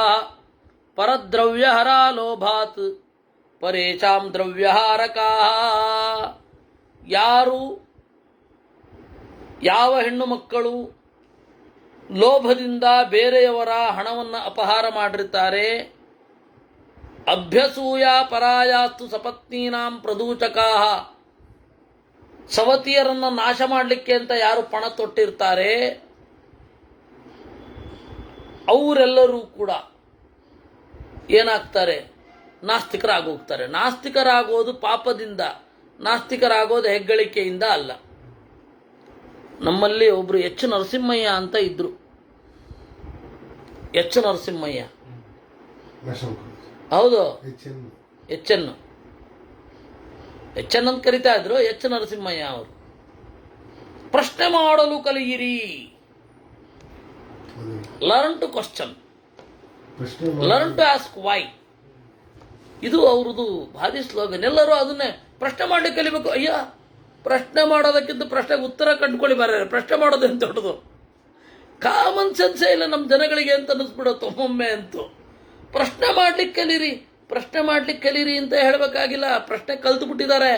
ಪರದ್ರವ್ಯಹರಾ ಲೋಭಾತ್ ಪರೇಚಾಂ ದ್ರವ್ಯಹಾರಕಾ. ಯಾರು, ಯಾವ ಹೆಣ್ಣು ಮಕ್ಕಳು ಲೋಭದಿಂದ ಬೇರೆಯವರ ಹಣವನ್ನು ಅಪಹಾರ ಮಾಡಿರ್ತಾರೆ, ಅಭ್ಯಸೂಯ ಪರಾಯಾಸ್ತು ಸಪತ್ನೀನಾಂ ಪ್ರದೂಚಕಾ, ಸವತಿಯರನ್ನು ನಾಶ ಮಾಡಲಿಕ್ಕೆ ಅಂತ ಯಾರು ಪಣ ತೊಟ್ಟಿರ್ತಾರೆ ಅವರೆಲ್ಲರೂ ಕೂಡ ಏನಾಗ್ತಾರೆ? ನಾಸ್ತಿಕರಾಗೋಗ್ತಾರೆ. ನಾಸ್ತಿಕರಾಗೋದು ಪಾಪದಿಂದ, ನಾಸ್ತಿಕರಾಗೋದು ಹೆಗ್ಗಳಿಕೆಯಿಂದ ಅಲ್ಲ. ನಮ್ಮಲ್ಲಿ ಒಬ್ರು ಎಚ್ ನರಸಿಂಹಯ್ಯ ಅಂತ ಇದ್ರು. ಎಚ್ ನರಸಿಂಹಯ್ಯ, ಹೌದು, ಎಚ್ ಎನ್ ಅಂತ ಕರಿತಾ ಇದ್ರು. ಎಚ್ ನರಸಿಂಹಯ್ಯ ಅವರು ಪ್ರಶ್ನೆ ಮಾಡಲು ಕಲಿಯಿರಿ, learn to question, learn to ask why. ಇದು ಅವ್ರದ್ದು ಭಾರಿ ಸ್ಲೋಗನ್. ಎಲ್ಲರೂ ಅದನ್ನೇ ಪ್ರಶ್ನೆ ಮಾಡಲಿಕ್ಕೆ ಕಲಿಬೇಕು. ಅಯ್ಯ, ಪ್ರಶ್ನೆ ಮಾಡೋದಕ್ಕಿಂತ ಪ್ರಶ್ನೆಗೆ ಉತ್ತರ ಕಂಡುಕೊಳ್ಳಿ ಬರ. ಪ್ರಶ್ನೆ ಮಾಡೋದು ಅಂತ ದೊಡ್ಡದು. ಕಾಮನ್ ಸೆನ್ಸೇ ಇಲ್ಲ ನಮ್ಮ ಜನಗಳಿಗೆ ಅಂತ ಅನ್ನಿಸ್ಬಿಡುತ್ತೆ ಒಮ್ಮೊಮ್ಮೆ ಅಂತೂ. ಪ್ರಶ್ನೆ ಮಾಡ್ಲಿಕ್ಕೆ ಕಲೀರಿ, ಪ್ರಶ್ನೆ ಮಾಡ್ಲಿಕ್ಕೆ ಕಲೀರಿ ಅಂತ ಹೇಳಬೇಕಾಗಿಲ್ಲ. ಪ್ರಶ್ನೆ ಕಲ್ತು ಬಿಟ್ಟಿದ್ದಾರೆ.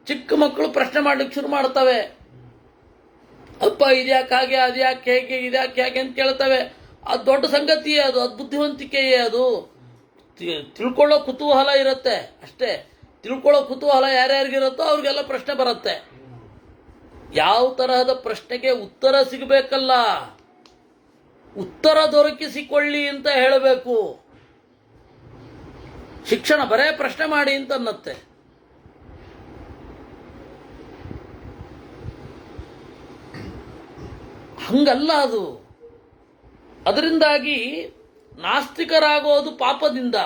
ಚಿಕ್ಕ ಮಕ್ಕಳು ಪ್ರಶ್ನೆ ಮಾಡ್ಲಿಕ್ಕೆ ಶುರು ಮಾಡ್ತವೆ. ಅಪ್ಪ ಇದ್ಯಾಕೆ ಹಾಗೆ, ಅದ್ಯಾಕೆ ಹೇಗೆ, ಇದ್ಯಾಕೆ ಹೇಗೆ ಅಂತ ಕೇಳ್ತವೆ. ಅದು ದೊಡ್ಡ ಸಂಗತಿಯೇ, ಅದು ಬುದ್ಧಿವಂತಿಕೆಯೇ. ಅದು ತಿಳ್ಕೊಳ್ಳೋ ಕುತೂಹಲ ಇರುತ್ತೆ ಅಷ್ಟೇ. ತಿಳ್ಕೊಳ್ಳೋ ಕುತೂಹಲ ಯಾರ್ಯಾರಿಗಿರುತ್ತೋ ಅವ್ರಿಗೆಲ್ಲ ಪ್ರಶ್ನೆ ಬರುತ್ತೆ. ಯಾವ ತರಹದ ಪ್ರಶ್ನೆಗೆ ಉತ್ತರ ಸಿಗಬೇಕಲ್ಲ, ಉತ್ತರ ದೊರಕಿಸಿಕೊಳ್ಳಿ ಅಂತ ಹೇಳಬೇಕು. ಶಿಕ್ಷಣ ಬರೇ ಪ್ರಶ್ನೆ ಮಾಡಿ ಅಂತ ಅನ್ನತ್ತೆ. ಹಂಗಲ್ಲ ಅದು. ಅದರಿಂದಾಗಿ ನಾಸ್ತಿಕರಾಗೋದು ಪಾಪದಿಂದ.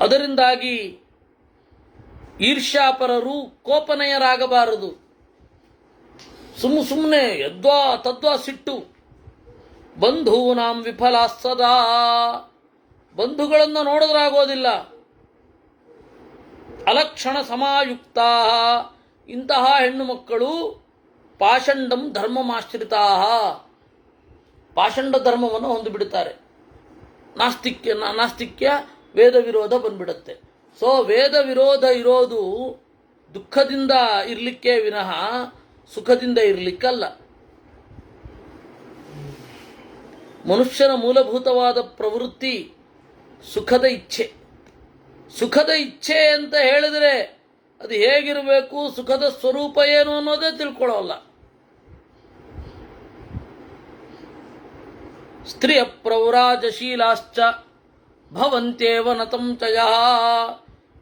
ಅದರಿಂದಾಗಿ ಈರ್ಷ್ಯಾಪರರು ಕೋಪನಯರಾಗಬಾರದು. ಸುಮ್ಮನೆ ಯದ್ವಾ ತದ್ವಾ ಸಿಟ್ಟು. ಬಂಧೂನಾಂ ವಿಫಲ ಸದಾ, ಬಂಧುಗಳನ್ನು ನೋಡಿದ್ರಾಗೋದಿಲ್ಲ. ಅಲಕ್ಷಣ ಸಮಾಯುಕ್ತಾ, ಇಂತಹ ಹೆಣ್ಣು ಮಕ್ಕಳು ಪಾಷಂಡಂ ಧರ್ಮಮಾಶ್ರಿತಾ, ಪಾಷಂಡ ಧರ್ಮವನ್ನು ಹೊಂದಿಬಿಡುತ್ತಾರೆ. ನಾಸ್ತಿಕ್ಯ ವೇದ ವಿರೋಧ ಬಂದ್ಬಿಡುತ್ತೆ. ಸೊ ವೇದ ವಿರೋಧ ಇರೋದು ದುಃಖದಿಂದ ಇರಲಿಕ್ಕೆ ವಿನಃ ಸುಖದಿಂದ ಇರಲಿಕ್ಕಲ್ಲ. ಮನುಷ್ಯನ ಮೂಲಭೂತವಾದ ಪ್ರವೃತ್ತಿ ಸುಖದ ಇಚ್ಛೆ. ಸುಖದ ಇಚ್ಛೆ ಅಂತ ಹೇಳಿದರೆ ಅದು ಹೇಗಿರಬೇಕು, ಸುಖದ ಸ್ವರೂಪ ಏನು ಅನ್ನೋದೇ ತಿಳ್ಕೊಳ್ಳೋಲ್ಲ. ಸ್ತ್ರೀಯ ಪ್ರವ್ರಾಜಶೀಲಾಶ್ಚ ಭವಂತೇವ ನತಂ ಚಯ.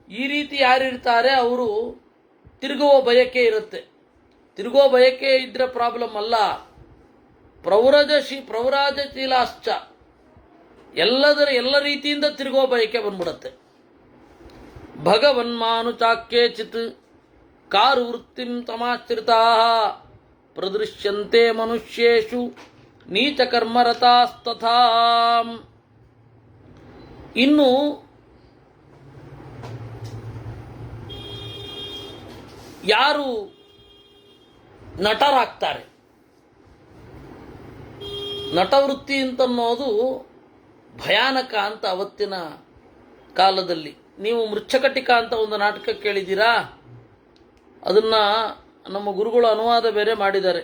ಈ ರೀತಿ ಯಾರಿರ್ತಾರೆ ಅವರು ತಿರುಗುವ ಬಯಕೆ ಇರುತ್ತೆ. ತಿರುಗುವ ಬಯಕೆ ಇದ್ರೆ ಪ್ರಾಬ್ಲಮ್ ಅಲ್ಲ. ಪ್ರವ್ರಾಜಶೀಲಾಶ್ಚ ಎಲ್ಲ ರೀತಿಯಿಂದ ತಿರುಗುವ ಬಯಕೆ ಬಂದ್ಬಿಡತ್ತೆ. ಭಗವನ್ಮಾನುಚಾಕ್ಯೇಚಿತ್ ಕಾರು ವೃತ್ತಿಂ ತಮಾಶ್ರಿತಾ ಪ್ರದೃಶ್ಯಂತೆ ಮನುಷ್ಯೇಷು ನೀಚಕರ್ಮರತಾಸ್ತಥಾ. ಇನ್ನು ಯಾರು ನಟರಾಗ್ತಾರೆ, ನಟವೃತ್ತಿ ಅಂತನ್ನೋದು ಭಯಾನಕ ಅಂತ ಅವತ್ತಿನ ಕಾಲದಲ್ಲಿ. ನೀವು ಮೃಚ್ಛಕಟಿಕ ಅಂತ ಒಂದು ನಾಟಕ ಕೇಳಿದ್ದೀರಾ? ಅದನ್ನು ನಮ್ಮ ಗುರುಗಳು ಅನುವಾದ ಬೇರೆ ಮಾಡಿದ್ದಾರೆ.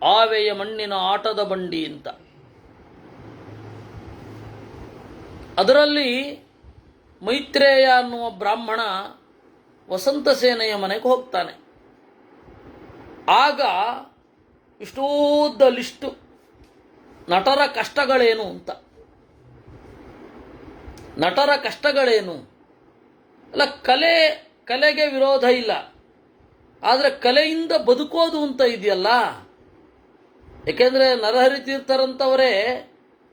ಆವೆಯ ಮಣ್ಣಿನ ಆಟದ ಬಂಡಿ ಅಂತ. ಅದರಲ್ಲಿ ಮೈತ್ರೇಯ ಅನ್ನುವ ಬ್ರಾಹ್ಮಣ ವಸಂತ ಸೇನೆಯ ಮನೆಗೆ ಹೋಗ್ತಾನೆ. ಆಗ ಇಷ್ಟೋದ್ದ ಲಿಸ್ಟು ನಟರ ಕಷ್ಟಗಳೇನು ಅಂತ. ನಟರ ಕಷ್ಟಗಳೇನು ಅಲ್ಲ, ಕಲೆಗೆ ವಿರೋಧ ಇಲ್ಲ, ಆದರೆ ಕಲೆಯಿಂದ ಬದುಕೋದು ಅಂತ ಇದೆಯಲ್ಲ. ಏಕೆಂದರೆ ನರಹರಿ ತೀರ್ಥರಂಥವರೇ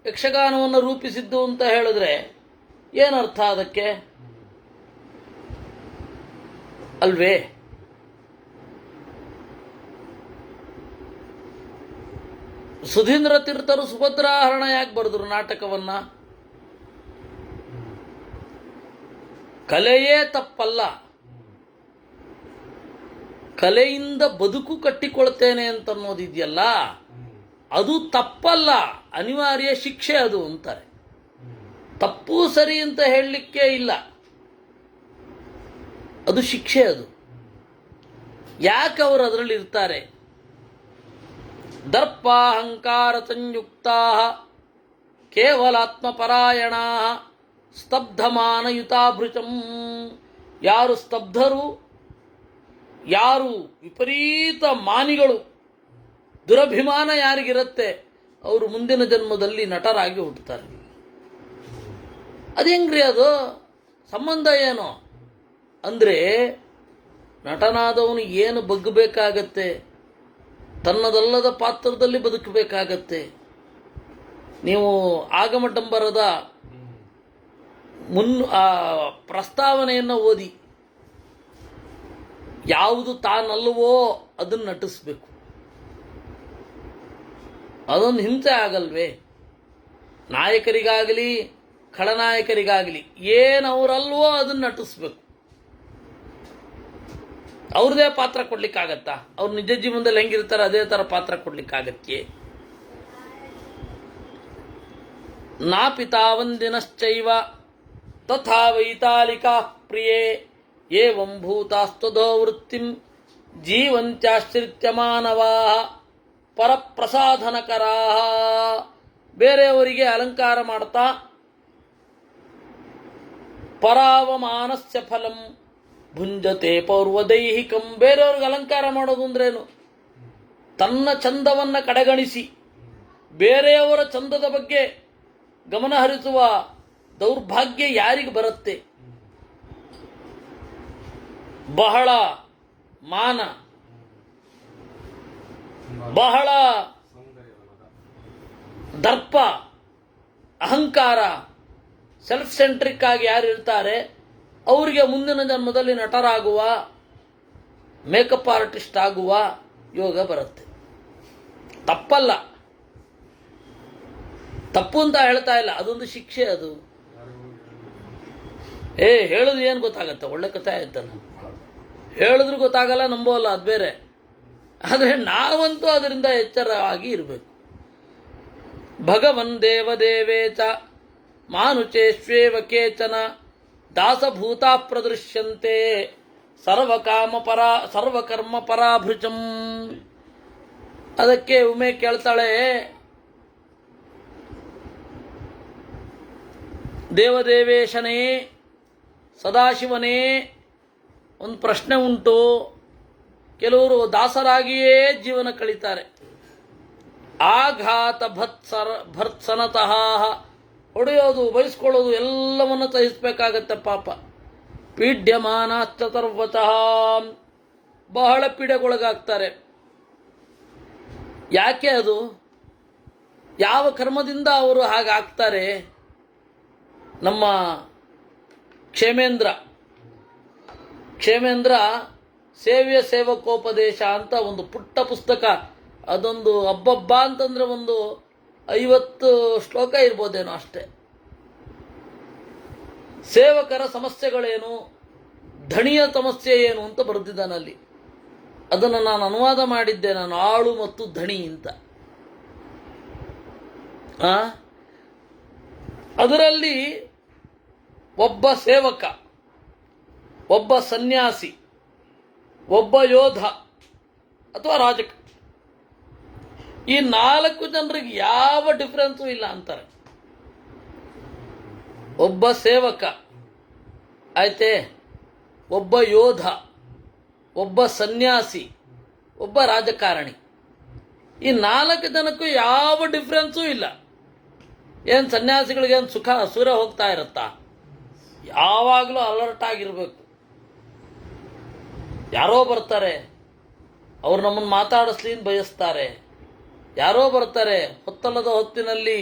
ಯಕ್ಷಗಾನವನ್ನು ರೂಪಿಸಿದ್ದು ಅಂತ ಹೇಳಿದ್ರೆ ಏನರ್ಥ ಅದಕ್ಕೆ ಅಲ್ವೇ? ಸುಧೀಂದ್ರ ತೀರ್ಥರು ಸುಭದ್ರಾಹರಣ ಯಾಕೆ ಬರೆದ್ರು ನಾಟಕವನ್ನ? ಕಲೆಯೇ ತಪ್ಪಲ್ಲ, ಕಲೆಯಿಂದ ಬದುಕು ಕಟ್ಟಿಕೊಳ್ತೇನೆ ಅಂತನ್ನೋದಿದೆಯಲ್ಲ ಅದು ತಪ್ಪಲ್ಲ, ಅನಿವಾರ್ಯ ಶಿಕ್ಷೆ ಅದು ಅಂತಾರೆ. ತಪ್ಪು ಸರಿ ಅಂತ ಹೇಳಲಿಕ್ಕೆ ಇಲ್ಲ, ಅದು ಶಿಕ್ಷೆ. ಅದು ಯಾಕೆ ಅವರು ಅದರಲ್ಲಿ ಇರ್ತಾರೆ? ದರ್ಪಾಹಂಕಾರ ಸಂಯುಕ್ತಾ ಕೇವಲಾತ್ಮಪರಾಯಣ ಸ್ತಬ್ಧಮಾನಯುತಾಭೃತಂ. ಯಾರು ಸ್ತಬ್ಧರು, ಯಾರು ವಿಪರೀತ ಮಾನಿಗಳು, ದುರಭಿಮಾನ ಯಾರಿಗಿರುತ್ತೆ ಅವರು ಮುಂದಿನ ಜನ್ಮದಲ್ಲಿ ನಟರಾಗಿ ಹುಟ್ಟುತ್ತಾರೆ. ಅದೇಂಗ್ರಿ ಅದು ಸಂಬಂಧ ಏನು ಅಂದರೆ, ನಟನಾದವನು ಏನು ಬಗ್ಗಬೇಕಾಗತ್ತೆ, ತನ್ನದಲ್ಲದ ಪಾತ್ರದಲ್ಲಿ ಬದುಕಬೇಕಾಗತ್ತೆ. ನೀವು ಆಗಮಡಂಬರದ ಪ್ರಸ್ತಾವನೆಯನ್ನು ಓದಿ, ಯಾವುದು ತಾನಲ್ಲವೋ ಅದನ್ನು ನಟಿಸ್ಬೇಕು. ಅದೊಂದು ಹಿಂಸೆ ಆಗಲ್ವೇ? ನಾಯಕರಿಗಾಗಲಿ ಖಳನಾಯಕರಿಗಾಗಲಿ ಏನು ಅವರಲ್ವೋ ಅದನ್ನು ನಟಿಸ್ಬೇಕು. ಅವ್ರದೇ ಪಾತ್ರ ಕೊಡ್ಲಿಕ್ಕಾಗತ್ತಾ? ಅವ್ರು ನಿಜ ಜೀವನದಲ್ಲಿ ಹೆಂಗಿರ್ತಾರೆ ಅದೇ ಥರ ಪಾತ್ರ ಕೊಡ್ಲಿಕ್ಕಾಗತ್ತೆ? ನಾಪಿತಾವಂದಿನಶ್ಚೈವ ತಥಾ ವೈತಾಲಿಕಾ ಪ್ರಿಯೇ ಏವಂ ಭೂತಾಸ್ತದೋ ವೃತ್ತಿಂ ಜೀವಂತ್ಯಾಶ್ರಿತ್ಯ ಮಾನವಾ ಪರಪ್ರಸಾಧನಕರಾ. ಬೇರೆಯವರಿಗೆ ಅಲಂಕಾರ ಮಾಡ್ತಾ ಪರಾವಮಾನಸ್ಯ ಫಲಂ ಭುಂಜತೆ ಪೌರ್ವದೈಹಿಕಂ. ಬೇರೆಯವ್ರಿಗೆ ಅಲಂಕಾರ ಮಾಡೋದು ಅಂದ್ರೇನು? ತನ್ನ ಚಂದವನ್ನು ಕಡೆಗಣಿಸಿ ಬೇರೆಯವರ ಚಂದದ ಬಗ್ಗೆ ಗಮನ ಹರಿಸುವ ದೌರ್ಭಾಗ್ಯ ಯಾರಿಗೆ ಬರುತ್ತೆ? ಬಹಳ ಮಾನ, ಬಹಳ ದರ್ಪ, ಅಹಂಕಾರ, ಸೆಲ್ಫ್ ಸೆಂಟ್ರಿಕ್ ಆಗಿ ಯಾರು ಇರ್ತಾರೆ ಅವರಿಗೆ ಮುಂದಿನ ಜನ್ಮದಲ್ಲಿ ನಟರಾಗುವ, ಮೇಕಪ್ ಆರ್ಟಿಸ್ಟ್ ಆಗುವ ಯೋಗ ಬರುತ್ತೆ. ತಪ್ಪಲ್ಲ, ತಪ್ಪು ಅಂತ ಹೇಳ್ತಾ ಇಲ್ಲ, ಅದೊಂದು ಶಿಕ್ಷೆ. ಅದು ಹೇಳೋದು ಏನು ಗೊತ್ತಾಗತ್ತೆ? ಒಳ್ಳೆ ಕಥೆ ಆಯ್ತಲ್ಲ, ಹೇಳಿದ್ರು ಗೊತ್ತಾಗಲ್ಲ, ನಂಬೋಲ್ಲ, ಅದು ಬೇರೆ. ಆದರೆ ನಾವಂತೂ ಅದರಿಂದ ಎಚ್ಚರವಾಗಿ ಇರಬೇಕು. ಭಗವನ್ ದೇವದೇವೇ ಚ ಮಾನುಚೇಶ್ವೇವ ಕೇಚನ ದಾಸಭೂತಾ ಪ್ರದೃಶ್ಯಂತೆ ಸರ್ವಕರ್ಮ ಪರಾಭೃಚಂ. ಅದಕ್ಕೆ ಉಮೆ ಕೇಳ್ತಾಳೆ, ದೇವದೇವೇಶನೇ, ಸದಾಶಿವನೇ, ಒಂದು ಪ್ರಶ್ನೆ ಉಂಟು. ಕೆಲವರು ದಾಸರಾಗಿಯೇ ಜೀವನ ಕಳೀತಾರೆ. ಆಘಾತ ಭರ್ತ್ಸನತಃ, ಹೊಡೆಯೋದು, ಬಯಸ್ಕೊಳ್ಳೋದು ಎಲ್ಲವನ್ನು ಸಹಿಸಬೇಕಾಗತ್ತೆ ಪಾಪ. ಪೀಡ್ಯಮಾನಶ್ಚತರ್ವತಃ, ಬಹಳ ಪೀಡೆಗೊಳಗಾಗ್ತಾರೆ. ಯಾಕೆ ಅದು? ಯಾವ ಕರ್ಮದಿಂದ ಅವರು ಹಾಗಾಗ್ತಾರೆ? ನಮ್ಮ ಕ್ಷೇಮೇಂದ್ರ ಸೇವ್ಯ ಸೇವಕೋಪದೇಶ ಅಂತ ಒಂದು ಪುಟ್ಟ ಪುಸ್ತಕ, ಅದೊಂದು ಹಬ್ಬಬ್ಬ ಅಂತಂದರೆ ಒಂದು 50 ಶ್ಲೋಕ ಇರ್ಬೋದೇನೋ ಅಷ್ಟೇ. ಸೇವಕರ ಸಮಸ್ಯೆಗಳೇನು, ಧಣಿಯ ಸಮಸ್ಯೆ ಏನು ಅಂತ ಬರೆದಿದ್ದಾನಲ್ಲಿ. ಅದನ್ನು ನಾನು ಅನುವಾದ ಮಾಡಿದ್ದೆ, ನಾನು ಆಳು ಮತ್ತು ಧಣಿ ಅಂತ. ಅದರಲ್ಲಿ ಒಬ್ಬ ಸೇವಕ, ಒಬ್ಬ ಸನ್ಯಾಸಿ, ಒಬ್ಬ ಯೋಧ ಅಥವಾ ರಾಜಕ, ಈ 4 ಜನರಿಗೆ ಯಾವ ಡಿಫರೆನ್ಸು ಇಲ್ಲ ಅಂತಾರೆ. ಒಬ್ಬ ಸೇವಕ ಆಯ್ತೆ, ಒಬ್ಬ ಯೋಧ, ಒಬ್ಬ ಸನ್ಯಾಸಿ, ಒಬ್ಬ ರಾಜಕಾರಣಿ, ಈ 4 ಜನಕ್ಕೂ ಯಾವ ಡಿಫರೆನ್ಸೂ ಇಲ್ಲ. ಏನು ಸನ್ಯಾಸಿಗಳಿಗೆ ಏನು ಸುರ ಹೋಗ್ತಾ ಇರುತ್ತಾ? ಯಾವಾಗಲೂ ಅಲರ್ಟ್ ಆಗಿರಬೇಕು. ಯಾರೋ ಬರ್ತಾರೆ, ಅವ್ರು ನಮ್ಮನ್ನು ಮಾತಾಡಿಸ್ಲಿ ಅಂತ ಬಯಸ್ತಾರೆ. ಯಾರೋ ಬರ್ತಾರೆ, ಹೊತ್ತಲ್ಲದ ಹೊತ್ತಿನಲ್ಲಿ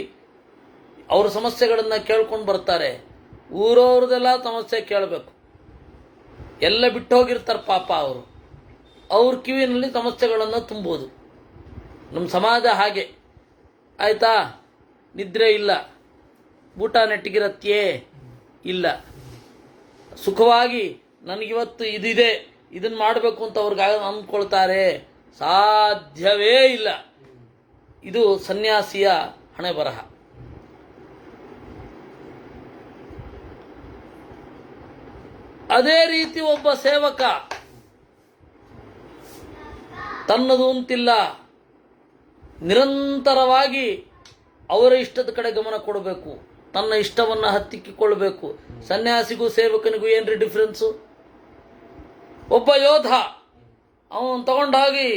ಅವ್ರ ಸಮಸ್ಯೆಗಳನ್ನು ಕೇಳ್ಕೊಂಡು ಬರ್ತಾರೆ. ಊರವ್ರದೆಲ್ಲ ಸಮಸ್ಯೆ ಕೇಳಬೇಕು. ಎಲ್ಲ ಬಿಟ್ಟು ಹೋಗಿರ್ತಾರೆ ಪಾಪ ಅವರು. ಅವ್ರ ಕಿವಿನಲ್ಲಿ ಸಮಸ್ಯೆಗಳನ್ನು ತುಂಬೋದು. ನಮ್ಮ ಸಮಾಜ ಹಾಗೆ ಆಯಿತಾ. ನಿದ್ರೆ ಇಲ್ಲ, ಊಟ ನೆಟ್ಟಿಗಿರತ್ಯೇ ಇಲ್ಲ, ಸುಖವಾಗಿ ನನಗಿವತ್ತು ಇದಿದೆ, ಇದನ್ನು ಮಾಡಬೇಕು ಅಂತ ಅವ್ರಿಗೆ ಅಂದ್ಕೊಳ್ತಾರೆ. ಸಾಧ್ಯವೇ ಇಲ್ಲ. ಇದು ಸನ್ಯಾಸಿಯ ಹಣೆ ಬರಹ. ಅದೇ ರೀತಿ ಒಬ್ಬ ಸೇವಕ ತನ್ನದು ಅಂತಿಲ್ಲ, ನಿರಂತರವಾಗಿ ಅವರ ಇಷ್ಟದ ಕಡೆ ಗಮನ ಕೊಡಬೇಕು, ತನ್ನ ಇಷ್ಟವನ್ನು ಹತ್ತಿಕ್ಕಿಕೊಳ್ಬೇಕು. ಸನ್ಯಾಸಿಗೂ ಸೇವಕನಿಗೂ ಏನ್ರಿ ಡಿಫ್ರೆನ್ಸು? ಒಬ್ಬ ಯೋಧ ಅವನು ತಗೊಂಡೋಗಿ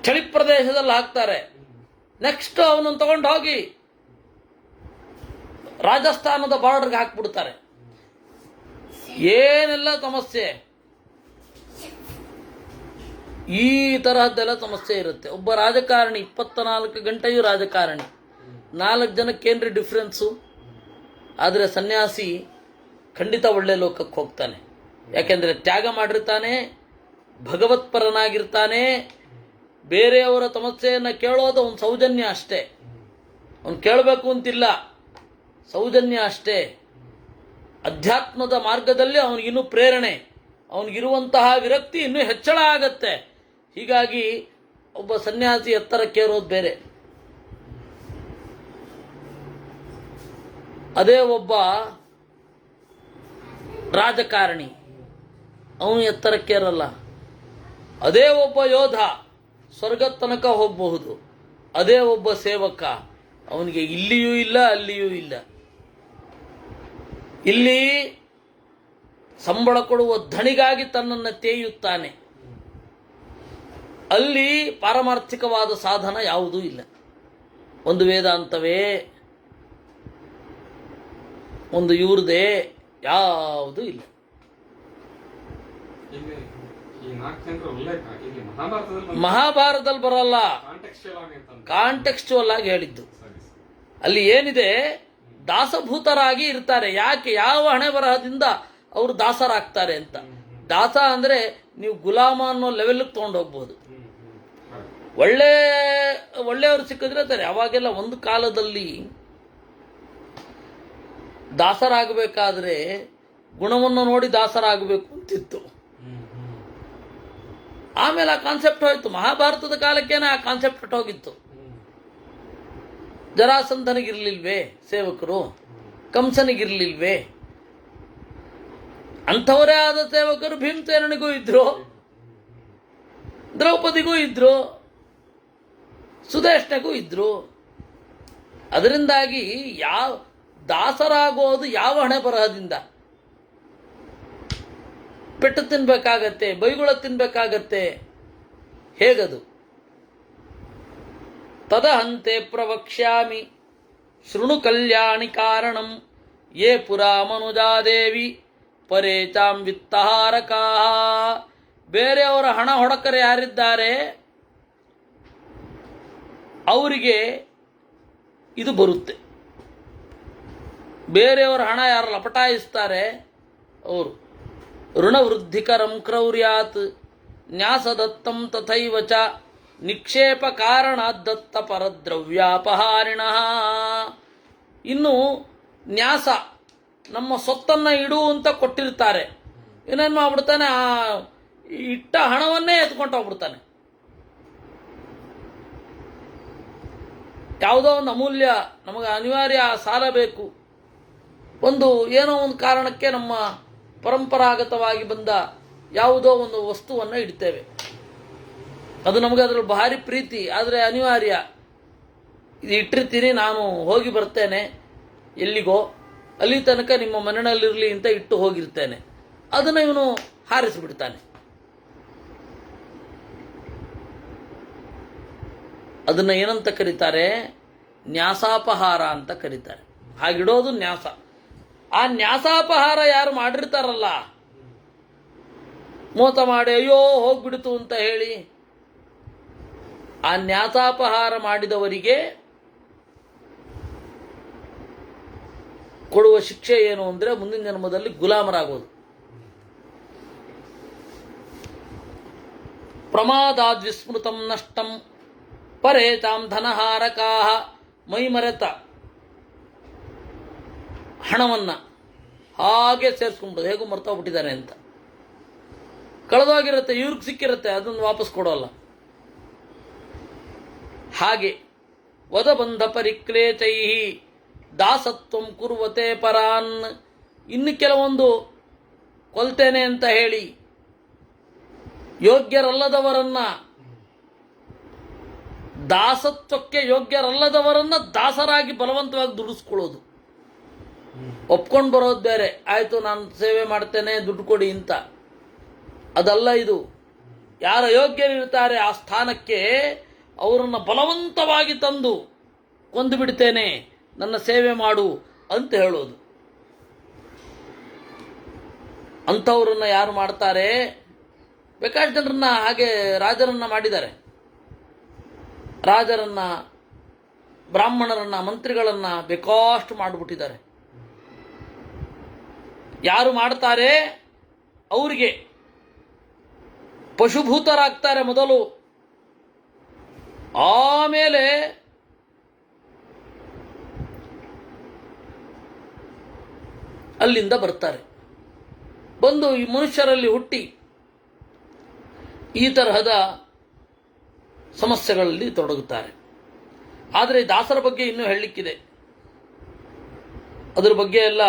ಚಳಿ ಪ್ರದೇಶದಲ್ಲಿ ಹಾಕ್ತಾರೆ, ನೆಕ್ಸ್ಟ್ ಅವನನ್ನು ತಗೊಂಡು ಹೋಗಿ ರಾಜಸ್ಥಾನದ ಬಾರ್ಡರ್ಗೆ ಹಾಕ್ಬಿಡ್ತಾರೆ. ಏನೆಲ್ಲ ಸಮಸ್ಯೆ, ಈ ತರಹದ್ದೆಲ್ಲ ಸಮಸ್ಯೆ ಇರುತ್ತೆ. ಒಬ್ಬ ರಾಜಕಾರಣಿ 24 ಗಂಟೆಯೂ ರಾಜಕಾರಣಿ, 4 ಜನಕ್ಕೇನ್ರಿ ಡಿಫ್ರೆನ್ಸು? ಆದರೆ ಸನ್ಯಾಸಿ ಖಂಡಿತ ಒಳ್ಳೆ ಲೋಕಕ್ಕೆ ಹೋಗ್ತಾನೆ. ಯಾಕೆಂದರೆ ತ್ಯಾಗ ಮಾಡಿರ್ತಾನೆ, ಭಗವತ್ಪರನಾಗಿರ್ತಾನೆ. ಬೇರೆಯವರ ಸಮಸ್ಯೆಯನ್ನು ಕೇಳೋದು ಅವನ ಸೌಜನ್ಯ ಅಷ್ಟೇ, ಅವನು ಕೇಳಬೇಕು ಅಂತಿಲ್ಲ, ಸೌಜನ್ಯ ಅಷ್ಟೇ. ಅಧ್ಯಾತ್ಮದ ಮಾರ್ಗದಲ್ಲಿ ಅವನಿಗಿನ್ನೂ ಪ್ರೇರಣೆ, ಅವನಿಗಿರುವಂತಹ ವಿರಕ್ತಿ ಇನ್ನೂ ಹೆಚ್ಚಳ ಆಗತ್ತೆ. ಹೀಗಾಗಿ ಒಬ್ಬ ಸನ್ಯಾಸಿ ಎತ್ತರಕ್ಕೇರೋದು ಬೇರೆ. ಅದೇ ಒಬ್ಬ ರಾಜಕಾರಣಿ, ಅವನು ಎತ್ತರಕ್ಕೇರಲ್ಲ. ಅದೇ ಒಬ್ಬ ಯೋಧ ಸ್ವರ್ಗದ ತನಕ ಹೋಗಬಹುದು. ಅದೇ ಒಬ್ಬ ಸೇವಕ, ಅವನಿಗೆ ಇಲ್ಲಿಯೂ ಇಲ್ಲ, ಅಲ್ಲಿಯೂ ಇಲ್ಲ. ಇಲ್ಲಿ ಸಂಬಳ ಕೊಡುವ ಧಣಿಗಾಗಿ ತನ್ನನ್ನು ತೇಯುತ್ತಾನೆ, ಅಲ್ಲಿ ಪಾರಮಾರ್ಥಿಕವಾದ ಸಾಧನ ಯಾವುದೂ ಇಲ್ಲ. ಒಂದು ವೇದಾಂತವೇ, ಒಂದು ಇವ್ರದೇ, ಯಾವುದೂ ಇಲ್ಲ. ಮಹಾಭಾರತದಲ್ಲಿ ಬರಲ್ಲ, ಕಾಂಟೆಕ್ಸ್ಚುವಲ್ ಆಗಿ ಹೇಳಿದ್ದು. ಅಲ್ಲಿ ಏನಿದೆ, ದಾಸಭೂತರಾಗಿ ಇರ್ತಾರೆ. ಯಾಕೆ, ಯಾವ ಹಣೆ ಬರಹದಿಂದ ಅವರು ದಾಸರಾಗ್ತಾರೆ ಅಂತ. ದಾಸ ಅಂದರೆ ನೀವು ಗುಲಾಮ ಅನ್ನೋ ಲೆವೆಲ್ಗೆ ತೊಗೊಂಡೋಗ್ಬೋದು. ಒಳ್ಳೆಯವರು ಸಿಕ್ಕಿದ್ರೆ ಸರಿ. ಅವಾಗೆಲ್ಲ ಒಂದು ಕಾಲದಲ್ಲಿ ದಾಸರಾಗಬೇಕಾದ್ರೆ ಗುಣವನ್ನು ನೋಡಿ ದಾಸರಾಗಬೇಕು ಅಂತಿತ್ತು. ಆಮೇಲೆ ಆ ಕಾನ್ಸೆಪ್ಟ್ ಹೋಯ್ತು. ಮಹಾಭಾರತದ ಕಾಲಕ್ಕೇನೆ ಆ ಕಾನ್ಸೆಪ್ಟ್ ಹೋಗಿತ್ತು. ಜರಾಸಂಧನಿಗಿರ್ಲಿಲ್ವೇ ಸೇವಕರು? ಕಂಸನಿಗಿರ್ಲಿಲ್ವೇ? ಅಂಥವರೇ ಆದ ಸೇವಕರು ಭೀಮಸೇನಿಗೂ ಇದ್ರು, ದ್ರೌಪದಿಗೂ ಇದ್ರು, ಸುದೇಶ್ನಿಗೂ ಇದ್ರು. ಅದರಿಂದಾಗಿ ದಾಸರಾಗೋದು ಯಾವ ಹಣೆ ಬರಹದಿಂದ? ಪೆಟ್ಟು ತಿನ್ಬೇಕಾಗತ್ತೆ, ಬೈಗುಳ ತಿನ್ಬೇಕಾಗತ್ತೆ. ಹೇಗದು? ತದಹಂತೆ ಪ್ರವಕ್ಷ್ಯಾಮಿ ಶೃಣು ಕಲ್ಯಾಣಿ ಕಾರಣಂ ಯೇ ಪುರಾ ಮನುಜಾದೇವಿ ಪರೇಚಾಂ ವಿತ್ತಹಾರಕಾ. ಬೇರೆಯವರ ಹಣ ಹೊಡಕರು ಯಾರಿದ್ದಾರೆ ಅವರಿಗೆ ಇದು ಬರುತ್ತೆ. ಬೇರೆಯವರ ಹಣ ಯಾರು ಲಪಟಾಯಿಸ್ತಾರೆ ಅವರು. ಋಣವೃದ್ಧಿಕರಂ ಕ್ರೌರ್ಯಾತ್ ನ್ಯಾಸದತ್ತಂ ತಥೈವ ಚ ನಿಕ್ಷೇಪ ಕಾರಣಾದ್ದತ್ತ ಪರದ್ರವ್ಯಾಪಹಾರಿಣ. ಇನ್ನು ನ್ಯಾಸ, ನಮ್ಮ ಸೊತ್ತನ್ನು ಇಡು ಅಂತ ಕೊಟ್ಟಿರ್ತಾರೆ, ಇನ್ನೇನು ಮಾಡ್ಬಿಡ್ತಾನೆ, ಆ ಇಟ್ಟ ಹಣವನ್ನೇ ಎತ್ಕೊಂಡು ಹೋಗ್ಬಿಡ್ತಾನೆ. ಯಾವುದೋ ಒಂದು ಅಮೂಲ್ಯ, ನಮಗೆ ಅನಿವಾರ್ಯ ಸಾಲ ಬೇಕು, ಏನೋ ಒಂದು ಕಾರಣಕ್ಕೆ ನಮ್ಮ ಪರಂಪರಾಗತವಾಗಿ ಬಂದ ಯಾವುದೋ ಒಂದು ವಸ್ತುವನ್ನು ಇಡ್ತೇವೆ. ಅದು ನಮಗೆ ಅದರಲ್ಲಿ ಭಾರಿ ಪ್ರೀತಿ, ಆದರೆ ಅನಿವಾರ್ಯ. ಇದು ಇಟ್ಟಿರ್ತೀನಿ, ನಾನು ಹೋಗಿ ಬರ್ತೇನೆ ಎಲ್ಲಿಗೋ, ಅಲ್ಲಿ ತನಕ ನಿಮ್ಮ ಮನೆಯಲ್ಲಿರಲಿ ಅಂತ ಇಟ್ಟು ಹೋಗಿರ್ತೇನೆ. ಅದನ್ನು ಇವನು ಹಾರಿಸಿಬಿಡ್ತಾನೆ. ಅದನ್ನು ಏನಂತ ಕರೀತಾರೆ? ನ್ಯಾಸಾಪಹಾರ ಅಂತ ಕರೀತಾರೆ. ಹಾಗಿಡೋದು ನ್ಯಾಸ. ಆ ನ್ಯಾಸಾಪಹಾರ ಯಾರು ಮಾಡಿರ್ತಾರಲ್ಲ, ಮೋಸ ಮಾಡಿ ಅಯ್ಯೋ ಹೋಗ್ಬಿಡ್ತು ಅಂತ ಹೇಳಿ, ಆ ನ್ಯಾಸಾಪಹಾರ ಮಾಡಿದವರಿಗೆ ಕೊಡುವ ಶಿಕ್ಷೆ ಏನು ಅಂದರೆ ಮುಂದಿನ ಜನ್ಮದಲ್ಲಿ ಗುಲಾಮರಾಗೋದು. ಪ್ರಮಾದಾದ್ ವಿಸ್ಮೃತಂ ನಷ್ಟಂ ಪರೇತಾಂ ಧನಹಾರಕಾ. ಮೈಮರೆತ ಹಣವನ್ನು ಹಾಗೆ ಸೇರಿಸ್ಕೊಂಡ್ಬಿಡೋದು, ಹೇಗೂ ಮರ್ತೋಗ್ಬಿಟ್ಟಿದ್ದಾರೆ ಅಂತ. ಕಳೆದೋಗಿರುತ್ತೆ, ಇವ್ರಿಗೆ ಸಿಕ್ಕಿರುತ್ತೆ, ಅದನ್ನು ವಾಪಸ್ ಕೊಡೋಲ್ಲ. ಹಾಗೆ ವದಬಂಧ ಪರಿಕ್ಲೇಚೈ ದಾಸತ್ವಂ ಕುರುವತೆ ಪರಾನ್. ಇನ್ನು ಕೆಲವೊಂದು ಕೊಲ್ತೇನೆ ಅಂತ ಹೇಳಿ ಯೋಗ್ಯರಲ್ಲದವರನ್ನ, ದಾಸತ್ವಕ್ಕೆ ಯೋಗ್ಯರಲ್ಲದವರನ್ನ ದಾಸರಾಗಿ ಬಲವಂತವಾಗಿ ದುಡಿಸ್ಕೊಳ್ಳೋದು. ಒಪ್ಕೊಂಡು ಬರೋದು ಬೇರೆ, ಆಯಿತು ನಾನು ಸೇವೆ ಮಾಡ್ತೇನೆ ದುಡ್ಡು ಕೊಡಿ ಅಂತ. ಅದಲ್ಲ ಇದು. ಯಾರು ಯೋಗ್ಯರಿರ್ತಾರೆ ಆ ಸ್ಥಾನಕ್ಕೆ ಅವರನ್ನು ಬಲವಂತವಾಗಿ ತಂದು ಕೊಂದು ಬಿಡ್ತೇನೆ, ನನ್ನ ಸೇವೆ ಮಾಡು ಅಂತ ಹೇಳೋದು. ಅಂಥವ್ರನ್ನ ಯಾರು ಮಾಡ್ತಾರೆ? ಬೇಕಾದಷ್ಟು ಜನರನ್ನ ಹಾಗೆ ರಾಜರನ್ನ ಮಾಡಿದ್ದಾರೆ. ರಾಜರನ್ನ, ಬ್ರಾಹ್ಮಣರನ್ನ, ಮಂತ್ರಿಗಳನ್ನ ಬೇಕಾಷ್ಟು ಮಾಡಿಬಿಟ್ಟಿದ್ದಾರೆ. ಯಾರು ಮಾಡ್ತಾರೆ ಅವರಿಗೆ ಪಶುಭೂತರಾಗ್ತಾರೆ ಮೊದಲು, ಆಮೇಲೆ ಅಲ್ಲಿಂದ ಬರ್ತಾರೆ. ಬಂದು ಈ ಮನುಷ್ಯರಲ್ಲಿ ಹುಟ್ಟಿ ಈ ತರಹದ ಸಮಸ್ಯೆಗಳಲ್ಲಿ ತೊಡಗುತ್ತಾರೆ. ಆದರೆ ದಾಸರ ಬಗ್ಗೆ ಇನ್ನೂ ಹೇಳಲಿಕ್ಕಿದೆ. ಅದರ ಬಗ್ಗೆ ಎಲ್ಲ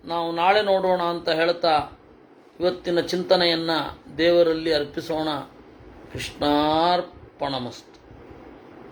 ನಾವು ನಾಳೆ ನೋಡೋಣ ಅಂತ ಹೇಳ್ತಾ ಇವತ್ತಿನ ಚಿಂತನೆಯನ್ನು ದೇವರಲ್ಲಿ ಅರ್ಪಿಸೋಣ. ಕೃಷ್ಣಾರ್ಪಣಮಸ್ತು.